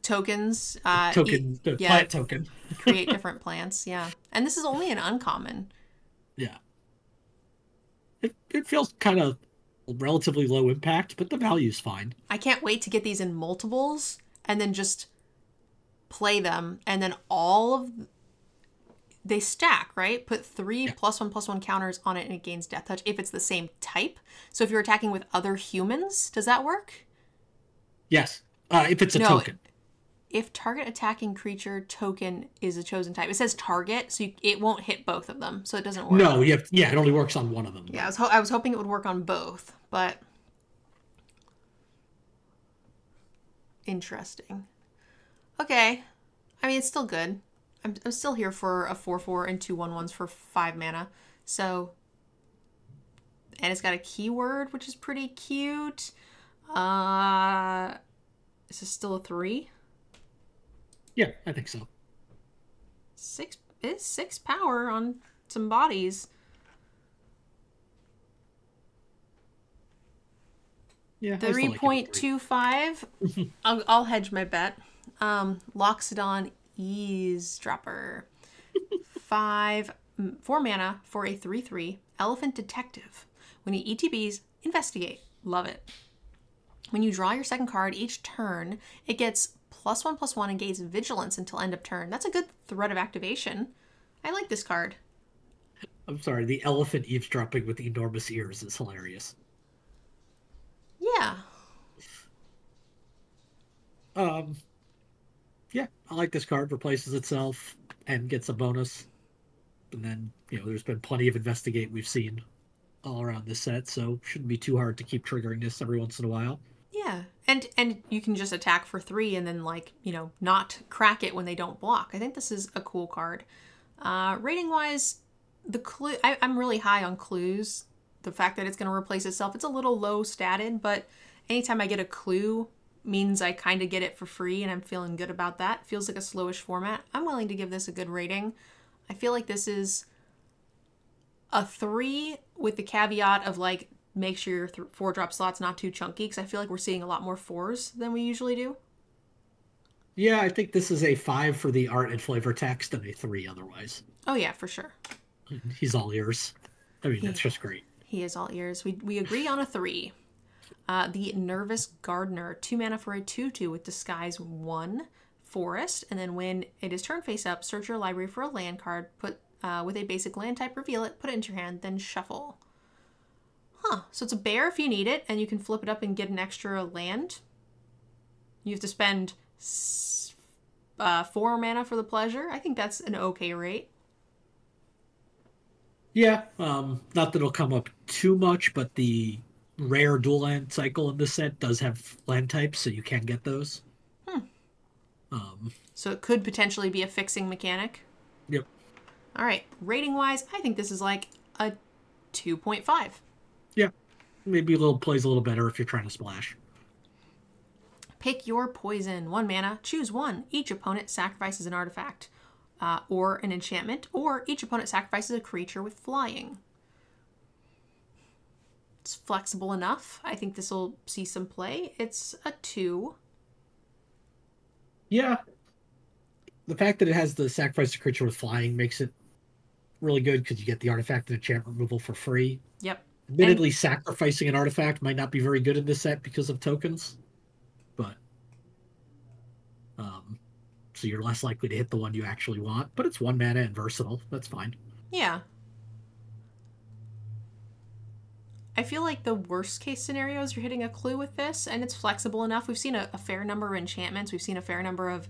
Tokens. the plant token. Create different plants, yeah. And this is only an uncommon. Yeah. It feels kind of relatively low impact, but the value's fine. I can't wait to get these in multiples and then just play them, and then they stack, right? Put 3 +1/+1 counters on it, and it gains Death Touch if it's the same type. So if you're attacking with other humans, does that work? Yes, if it's a token. If target attacking creature token is a chosen type, it says target, so it won't hit both of them, so it doesn't work. No, it only works on one of them. Yeah, I was hoping it would work on both, but interesting. Okay, I mean, it's still good. I'm still here for a 4/4 and 2 1/1s for 5 mana. So, and it's got a keyword, which is pretty cute. Is this still a 3? Yeah, I think so. 6 power on some bodies. Yeah, 3.25. I'll hedge my bet. Loxodon Eavesdropper. 4 mana for a 3/3 Elephant Detective. When he ETBs, investigate. Love it. When you draw your second card each turn, it gets +1/+1 and gains Vigilance until end of turn. That's a good Threat of Activation. I like this card. I'm sorry, the elephant eavesdropping with the enormous ears is hilarious. Yeah. Yeah, I like this card. Replaces itself and gets a bonus. And then, there's been plenty of Investigate we've seen all around this set, so shouldn't be too hard to keep triggering this every once in a while. Yeah, and you can just attack for 3 and then, not crack it when they don't block. I think this is a cool card. Rating-wise, I'm really high on clues. The fact that it's going to replace itself, it's a little low statted, but anytime I get a clue means I kind of get it for free, and I'm feeling good about that. Feels like a slowish format. I'm willing to give this a good rating. I feel like this is a 3 with the caveat of, make sure your 4-drop slot's not too chunky, because I feel like we're seeing a lot more 4s than we usually do. Yeah, I think this is a 5 for the art and flavor text and a 3 otherwise. Oh, yeah, for sure. He's all ears. I mean, that's just great. He is all ears. We agree on a 3. The Nervous Gardener, 2 mana for a 2/2 with Disguise 1 forest, and then when it is turn face up, search your library for a land card, put with a basic land type, reveal it, put it into your hand, then shuffle. So it's a bear if you need it, and you can flip it up and get an extra land. You have to spend 4 mana for the pleasure. I think that's an okay rate. Yeah, not that it'll come up too much, but the rare dual land cycle in this set does have land types, so you can get those. So it could potentially be a fixing mechanic. Yep. All right, rating-wise, I think this is like a 2.5. Yeah, maybe plays a little better if you're trying to splash. Pick your poison. 1 mana, choose 1. Each opponent sacrifices an artifact or an enchantment, or each opponent sacrifices a creature with flying. It's flexible enough. I think this will see some play. It's a 2. Yeah. The fact that it has the sacrifice a creature with flying makes it really good because you get the artifact and enchantment removal for free. Yep. Admittedly, sacrificing an artifact might not be very good in this set because of tokens. But so you're less likely to hit the one you actually want. But it's 1 mana and versatile. That's fine. Yeah. I feel like the worst case scenario is you're hitting a clue with this, and it's flexible enough. We've seen a fair number of enchantments. We've seen a fair number of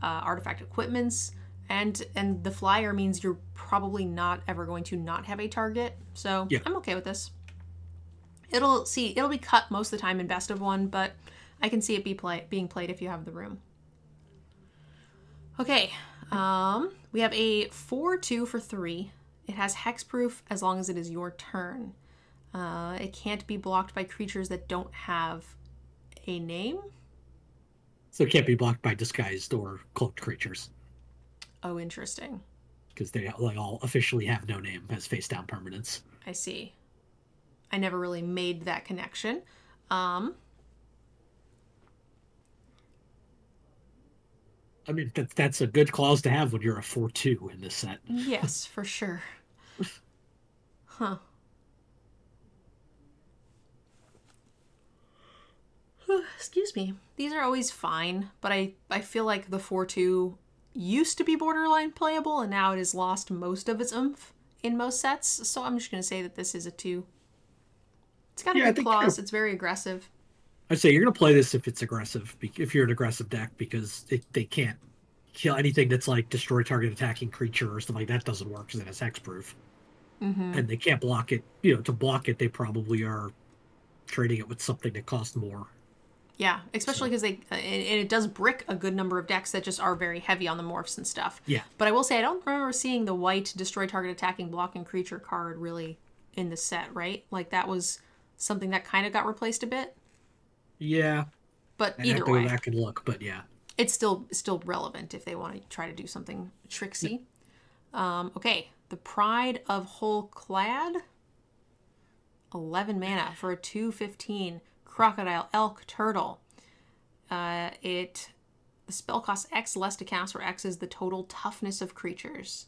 artifact equipments, and the flyer means you're probably not ever going to not have a target. So yeah. I'm okay with this. It'll be cut most of the time in best of one, but I can see it being played if you have the room. Okay, we have a 4/2 for 3. It has hexproof as long as it is your turn. It can't be blocked by creatures that don't have a name. So it can't be blocked by disguised or cloaked creatures. Oh, interesting. Because they all officially have no name as face-down permanents. I see. I never really made that connection. I mean, that's a good clause to have when you're a 4/2 in this set. Yes, for sure. Huh. Excuse me. These are always fine, but I feel like the 4/2 used to be borderline playable, and now it has lost most of its oomph in most sets, so I'm just going to say that this is a 2. It's got a good clause. It's very aggressive. I'd say you're going to play this if it's aggressive, if you're an aggressive deck, because they can't kill anything that's like destroy target attacking creature or stuff like that. Doesn't work because it has hexproof. And they can't block it. To block it, they probably are trading it with something that costs more. Yeah, especially because and it does brick a good number of decks that just are very heavy on the morphs and stuff. Yeah. But I will say, I don't remember seeing the white destroy target attacking blocking creature card really in the set, right? Like that was something that kind of got replaced a bit. Yeah. But I'd either have to way, go back and look, but yeah. It's still relevant if they want to try to do something tricksy. Okay, the Pride of Whole-Clad. 11 mana for a 2/15 crocodile, elk, turtle. The spell costs X less to cast, where X is the total toughness of creatures.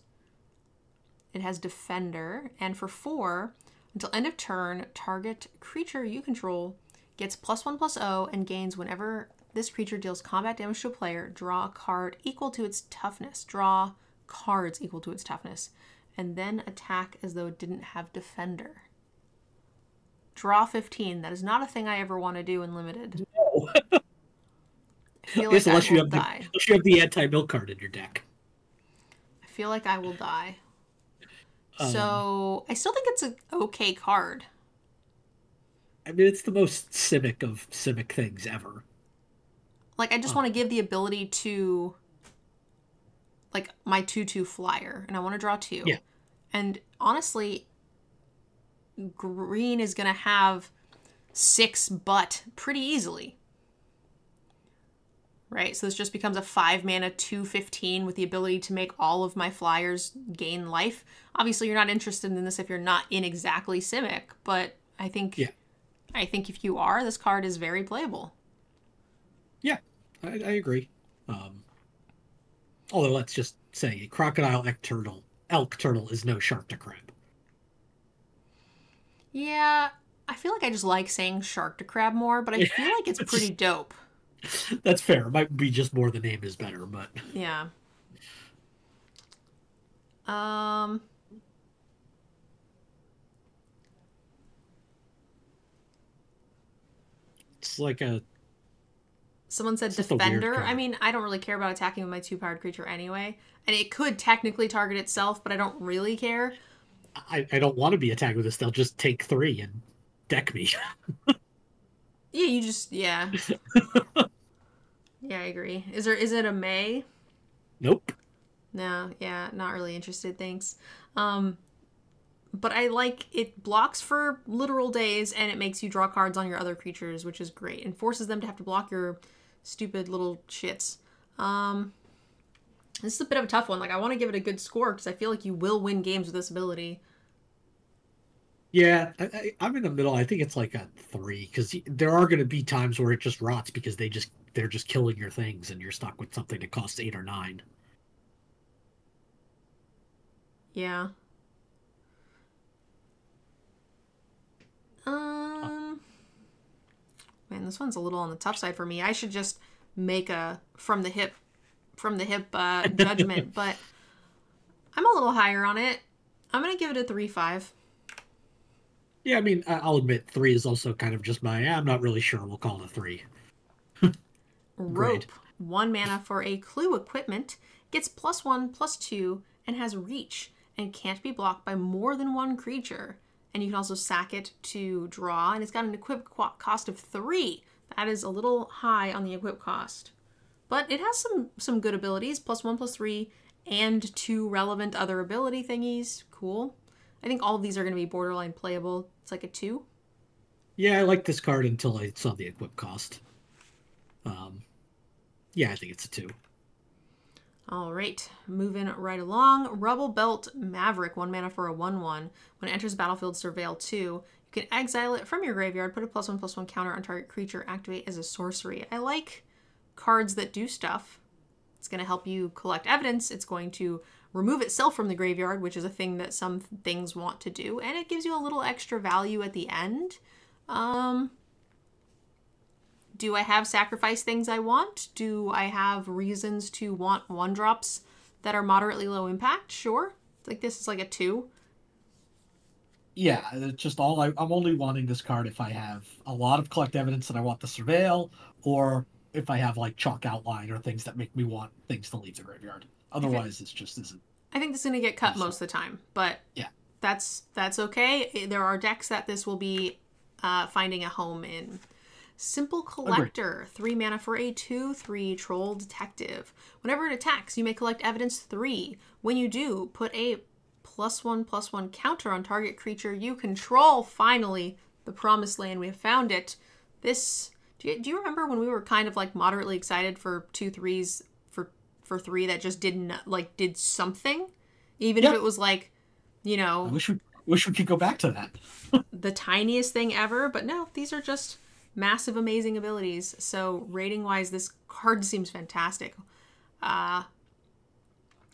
It has Defender, and for 4, until end of turn, target creature you control gets +1/+0 and gains whenever this creature deals combat damage to a player, draw a card equal to its toughness. Draw cards equal to its toughness, and then attack as though it didn't have Defender. Draw 15. That is not a thing I ever want to do in Limited. No. I feel like unless I will die. Unless you have the anti-milk card in your deck. I feel like I will die. So I still think it's an okay card. I mean, it's the most Simic of Simic things ever. Like, I just want to give the ability to, like, my 2/2 flyer, and I want to draw 2. Yeah. And honestly, green is going to have 6 but pretty easily. Right? So this just becomes a 5 mana 2/15 with the ability to make all of my flyers gain life. Obviously, you're not interested in this if you're not in exactly Simic, but I think if you are, this card is very playable. Yeah, I agree. Although let's just say crocodile, elk turtle is no shark to crab. Yeah, I feel like I just like saying shark to crab more, but I feel like it's pretty dope. That's fair. It might be just more the name is better, but yeah. It's like a... Someone said Defender. I mean, I don't really care about attacking with my 2-powered creature anyway. And it could technically target itself, but I don't really care. I don't want to be attacked with this. They'll just take 3 and deck me. Yeah, you just... Yeah. Yeah, I agree. Is it a May? Nope. No, yeah, not really interested, thanks. But I like it blocks for literal days, and it makes you draw cards on your other creatures, which is great, and forces them to have to block your stupid little shits. This is a bit of a tough one. Like, I want to give it a good score because I feel like you will win games with this ability. Yeah, I'm in the middle. I think it's like a 3 because there are going to be times where it just rots because they're just killing your things, and you're stuck with something that costs 8 or 9. Yeah. Man, this one's a little on the tough side for me. I should just make a from the hip from the hip judgment, but I'm a little higher on it. I'm going to give it a 3-5. Yeah, I mean, I'll admit 3 is also kind of just I'm not really sure. We'll call it a 3. Rope. 1 mana for a clue equipment. Gets +1/+2 and has reach and can't be blocked by more than 1 creature. And you can also sack it to draw, and it's got an equip cost of 3. That is a little high on the equip cost. But it has some good abilities, +1/+3, and 2 relevant other ability thingies. Cool. I think all of these are going to be borderline playable. It's like a 2. Yeah, I like this card until I saw the equip cost. Yeah, I think it's a 2. All right, moving right along. Rubble Belt Maverick, 1 mana for a 1/1. When it enters the battlefield, surveil 2. You can exile it from your graveyard, put a +1/+1 counter on target creature, activate as a sorcery. I like cards that do stuff. It's going to help you collect evidence. It's going to remove itself from the graveyard, which is a thing that some things want to do, and it gives you a little extra value at the end. Do I have sacrifice things I want? Do I have reasons to want 1-drops that are moderately low impact? Sure. Like this is like a 2. Yeah, it's just I'm only wanting this card if I have a lot of collect evidence that I want to surveil, or if I have like chalk outline or things that make me want things to leave the graveyard. Otherwise, it's just isn't. I think this is going to get cut most of the time, but yeah, that's okay. There are decks that this will be finding a home in. Simple Collector, Agreed. 3 mana for a 2/3 Troll Detective. Whenever it attacks, you may collect evidence 3. When you do, put a +1/+1 counter on target creature you control. Finally, the promised land. We have found it. This. Do you remember when we were kind of like moderately excited for 2/3s for 3 that just did something, even if it was like, you know. I wish we could go back to that. The tiniest thing ever, but no, these are just massive, amazing abilities. So rating-wise, this card seems fantastic.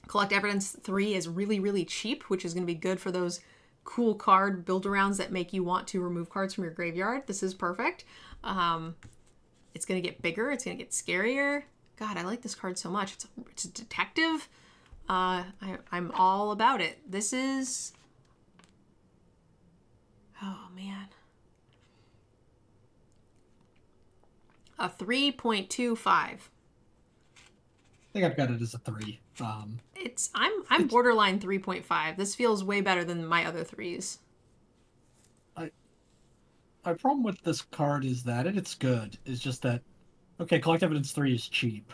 Collect Evidence 3 is really, really cheap, which is going to be good for those cool card build-arounds that make you want to remove cards from your graveyard. This is perfect. It's going to get bigger. It's going to get scarier. God, I like this card so much. It's a detective. I'm all about it. This is... Oh, man. A 3.25. I think I've got it as a 3. I'm borderline 3.5. This feels way better than my other 3s. My problem with this card is that, and it's good, is just that, okay, Collect Evidence 3 is cheap,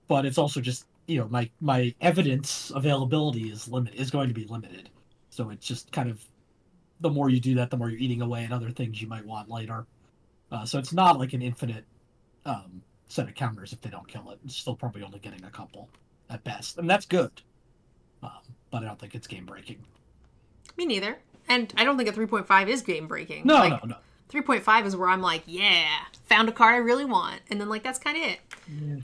but it's also just, you know, my evidence availability is going to be limited. So it's just kind of, the more you do that, the more you're eating away at other things you might want later. So it's not like an infinite set of counters if they don't kill it. It's still probably only getting a couple at best. And that's good. But I don't think it's game-breaking. Me neither. And I don't think a 3.5 is game-breaking. No, like, no. 3.5 is where I'm like, yeah, found a card I really want. And then, like, that's kind of it. Yeah.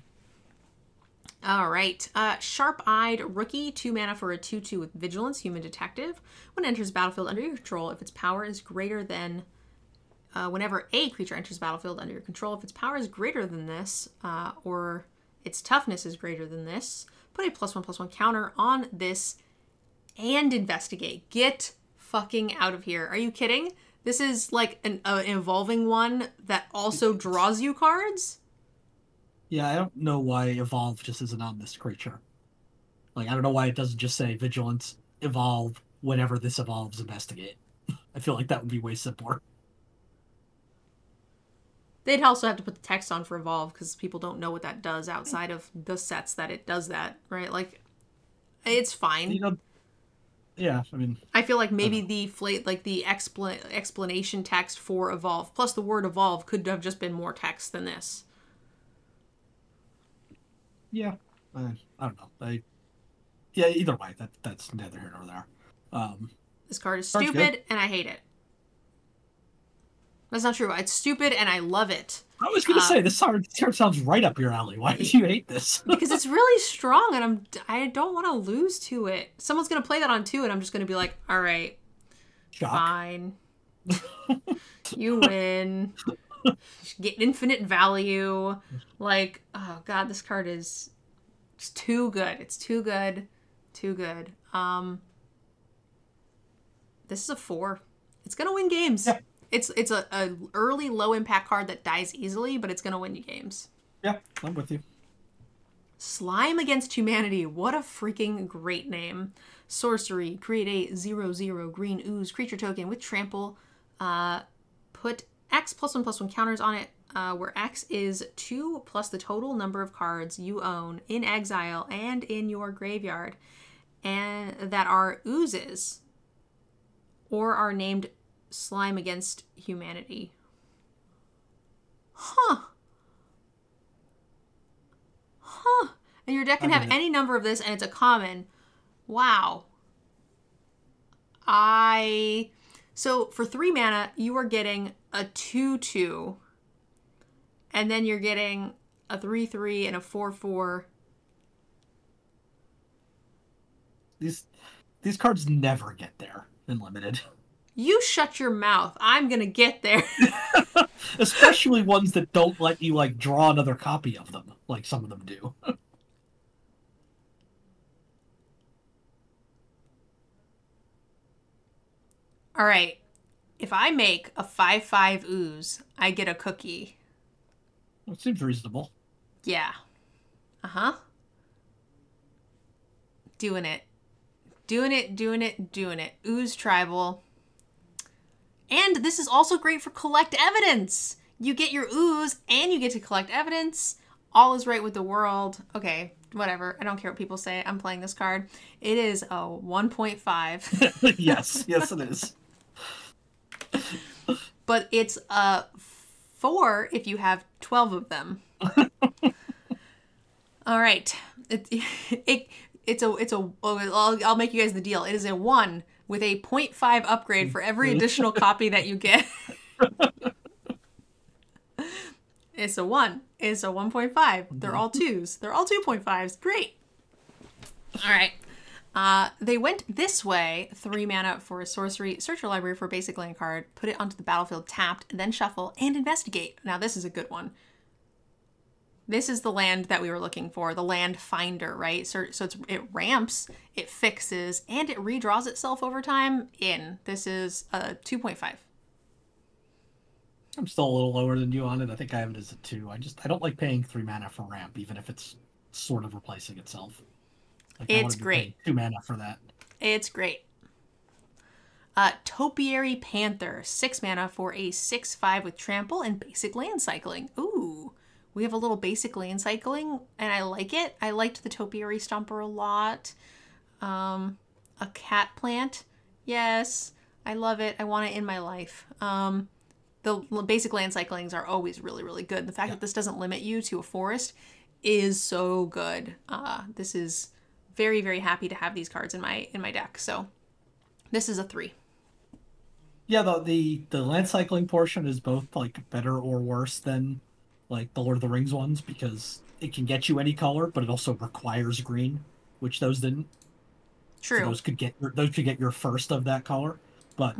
All right. Sharp-Eyed Rookie, 2 mana for a 2/2 with Vigilance, Human Detective. When it enters battlefield under your control, if its power is greater than... whenever a creature enters battlefield under your control, if its power is greater than this, or its toughness is greater than this, put a +1/+1 counter on this and investigate. Get fucking out of here. Are you kidding? This is like an evolving one that also draws you cards? Yeah, I don't know why Evolve just isn't on this creature. Like, I don't know why it doesn't just say Vigilance, Evolve, whenever this evolves, investigate. I feel like that would be way simpler. They'd also have to put the text on for Evolve because people don't know what that does outside of the sets that it does that, right? Like, it's fine. You know, yeah, I mean... I feel like maybe the explanation text for Evolve, plus the word Evolve, could have just been more text than this. Yeah, I don't know. Yeah, either way, that's neither here nor there. This card is stupid, and I hate it. That's not true. It's stupid, and I love it. I was going to say, this card sounds right up your alley. Why do you hate this? Because it's really strong, and I don't want to lose to it. Someone's going to play that on 2, and I'm just going to be like, all right, Shock. Fine. You win. Get infinite value. Like, oh god, this card is It's too good. It's too good. Too good. This is a 4. It's gonna win games. Yeah. It's a early low impact card that dies easily, but it's gonna win you games. Yeah, I'm with you. Slime Against Humanity. What a freaking great name. Sorcery. Create a 0/0 green ooze creature token with trample. Put X +1/+1 counters on it, where X is 2 plus the total number of cards you own in exile and in your graveyard, and that are oozes or are named Slime Against Humanity. Huh. And your deck can have any number of this, and it's a common. Wow. So for 3 mana, you are getting a 2/2, and then you're getting a 3/3 and a 4/4. These cards never get there in Limited. You shut your mouth. I'm gonna get there. Especially ones that don't let you, like, draw another copy of them, like some of them do. All right. If I make a 5/5 ooze, I get a cookie. It seems reasonable. Yeah. Uh-huh. Doing it. Doing it, doing it, doing it. Ooze Tribal. And this is also great for collect evidence. You get your ooze and you get to collect evidence. All is right with the world. Okay, whatever. I don't care what people say. I'm playing this card. It is a 1.5. Yes, it is. But it's a 4 if you have 12 of them. All right. I'll make you guys the deal. It is a 1 with a 0.5 upgrade for every additional copy that you get. It's a 1. It's a 1.5. They're all 2s. They're all 2.5s. Great. All right. They went this way. 3 mana for a sorcery. Search your library for a basic land card. Put it onto the battlefield tapped. Then shuffle and investigate. Now this is a good one. This is the land that we were looking for. The land finder, right? So it ramps, it fixes, and it redraws itself over time in. This is a 2.5. I'm still a little lower than you on it. I think I have it as a 2. I don't like paying 3 mana for ramp, even if it's sort of replacing itself. Like, it's great. 2 mana for that. It's great. Topiary Panther, 6 mana for a 6/5 with trample and basic land cycling. Ooh, we have a little basic land cycling, and I like it. I liked the Topiary Stomper a lot. A cat plant, yes, I love it. I want it in my life. The basic land cyclings are always really, really good. The fact that this doesn't limit you to a forest is so good. This is very, very happy to have these cards in my deck. So this is a 3. Yeah, the land cycling portion is both, like, better or worse than, like, the Lord of the Rings ones, because it can get you any color, but it also requires green, which those didn't. True. So those could get your first of that color, but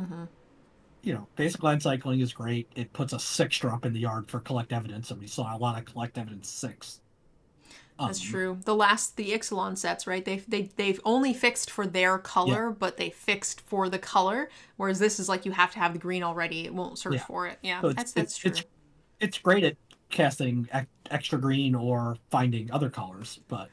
you know, basic land cycling is great. It puts a 6-drop in the yard for collect evidence, and we saw a lot of collect evidence 6. That's true. The Ixalan sets, right? They've only fixed for their color, but they fixed for the color. Whereas this is like you have to have the green already. It won't search for it. Yeah, so that's true. It's great at casting extra green or finding other colors, but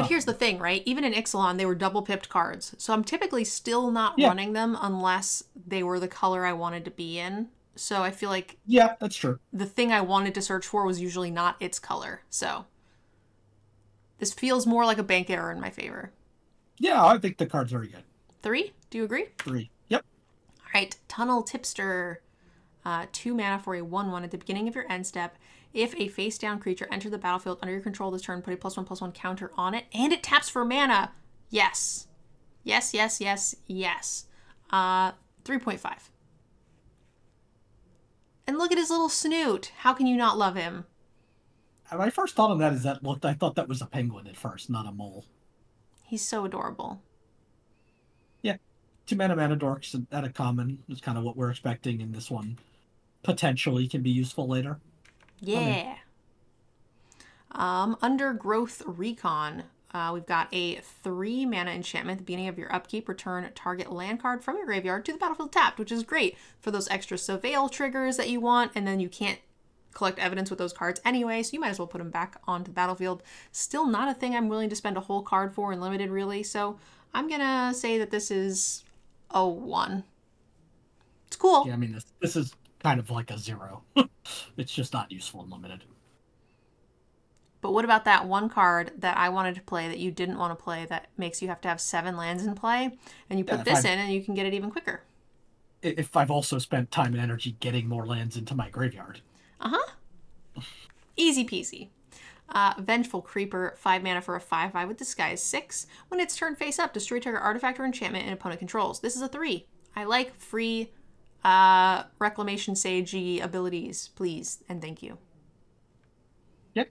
here's the thing, right? Even in Ixalan, they were double pipped cards, so I'm typically still not running them unless they were the color I wanted to be in. So I feel like that's true. The thing I wanted to search for was usually not its color. So this feels more like a bank error in my favor. Yeah, I think the card's very good. 3? Do you agree? 3. Yep. All right. Tunnel Tipster. 2 mana for a 1/1 at the beginning of your end step. If a face-down creature entered the battlefield under your control this turn, put a +1/+1 counter on it, and it taps for mana. Yes. Yes, yes, yes, yes. 3.5. And look at his little snoot. How can you not love him? My first thought on that is I thought that was a penguin at first, not a mole. He's so adorable. Yeah. 2 mana dorks at a common is kind of what we're expecting, and this one potentially can be useful later. Yeah. Undergrowth Recon. We've got a 3 mana enchantment. At the beginning of your upkeep, return target land card from your graveyard to the battlefield tapped, which is great for those extra surveil triggers that you want, and then you can't collect evidence with those cards anyway, so you might as well put them back onto the battlefield. Still not a thing I'm willing to spend a whole card for in limited, really, so I'm gonna say that this is a 1. It's cool. Yeah, I mean, this is kind of like a 0. It's just not useful in limited. But what about that one card that I wanted to play that you didn't want to play that makes you have to have 7 lands in play, and you put this in and you can get it even quicker? If I've also spent time and energy getting more lands into my graveyard. Easy peasy. Vengeful Creeper, 5 mana for a 5/5 with Disguise 6. When it's turned face up, destroy target artifact or enchantment an opponent controls. This is a 3. I like free Reclamation Sage-y abilities, please, and thank you. Yep.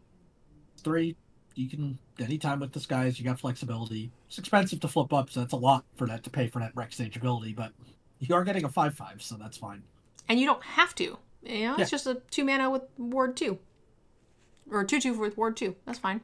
3. You can, anytime with Disguise, you got flexibility. It's expensive to flip up, so that's a lot for that to pay for that Rec Sage ability, but you are getting a 5/5, so that's fine. And you don't have to. You know, it's just a 2 mana with Ward 2. Or 2/2 with Ward 2. That's fine.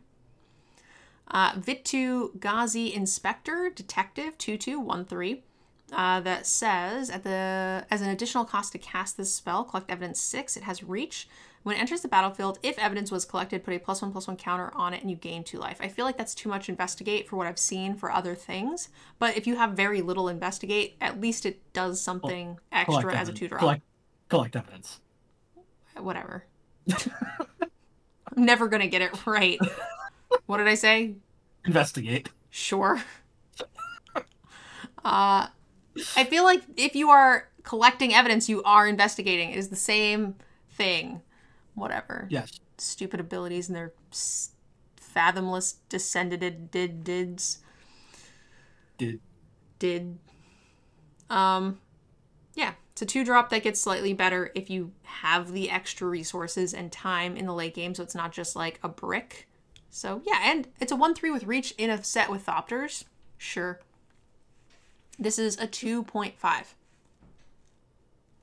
Vitu Ghazi Inspector, Detective, 2/2, 1/3. That says, as an additional cost to cast this spell, collect evidence 6. It has reach. When it enters the battlefield, if evidence was collected, put a +1/+1 counter on it and you gain 2 life. I feel like that's too much investigate for what I've seen for other things. But if you have very little investigate, at least it does something extra as a 2-drop. Collect evidence. Whatever. I'm never going to get it right. What did I say? Investigate. Sure. I feel like if you are collecting evidence, you are investigating. It is the same thing. Whatever. Yes. Stupid abilities and their fathomless descended dids. Did. Yeah. It's a 2-drop that gets slightly better if you have the extra resources and time in the late game, so it's not just like a brick. So yeah, and it's a 1/3 with reach in a set with Thopters. Sure. This is a 2.5.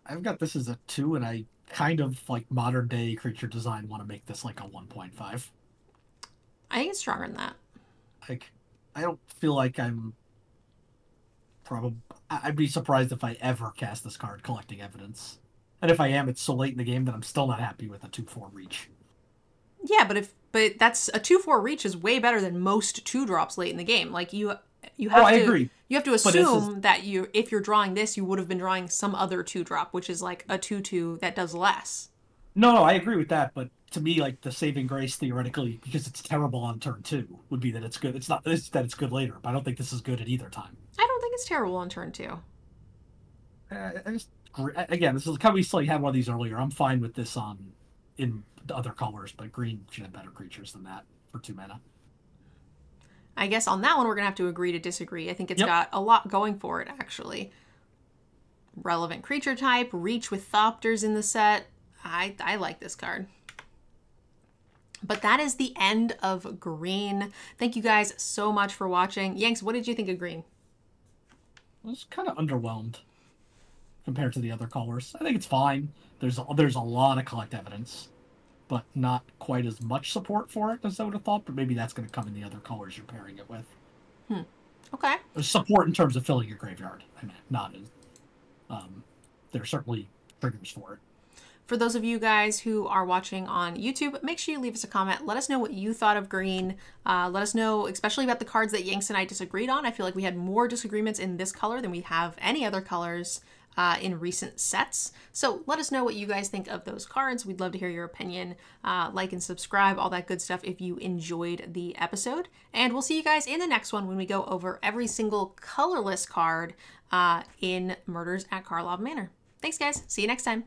I've got this as a 2, and I kind of, like modern day creature design, want to make this like a 1.5. I think it's stronger than that. Like, I don't feel like I'd be surprised if I ever cast this card collecting evidence. And if I am, it's so late in the game that I'm still not happy with a 2/4 reach. Yeah, but that's a 2/4 reach is way better than most 2-drops late in the game. Like you have I agree. You have to assume that if you're drawing this, you would have been drawing some other 2-drop, which is like a 2/2 that does less. No, I agree with that, but to me, like, the saving grace theoretically, because it's terrible on turn 2, would be that it's good. It's not that it's good later, but I don't think this is good at either time. I don't think it's terrible on turn 2. Again, this is kind of, we slightly had one of these earlier. I'm fine with this in the other colors, but green should have better creatures than that for 2 mana. I guess on that one, we're going to have to agree to disagree. I think it's got a lot going for it, actually. Relevant creature type, reach with Thopters in the set. I like this card. But that is the end of green. Thank you guys so much for watching. Yanks, what did you think of green? I was kind of underwhelmed compared to the other colors. I think it's fine. There's a lot of collect evidence, but not quite as much support for it as I would have thought. But maybe that's going to come in the other colors you're pairing it with. Okay. There's support in terms of filling your graveyard. I mean, not as there's certainly triggers for it. For those of you guys who are watching on YouTube, make sure you leave us a comment. Let us know what you thought of green. Let us know, especially about the cards that Yanks and I disagreed on. I feel like we had more disagreements in this color than we have any other colors in recent sets. So let us know what you guys think of those cards. We'd love to hear your opinion. Like and subscribe, all that good stuff if you enjoyed the episode. And we'll see you guys in the next one when we go over every single colorless card in Murders at Karlov Manor. Thanks, guys. See you next time.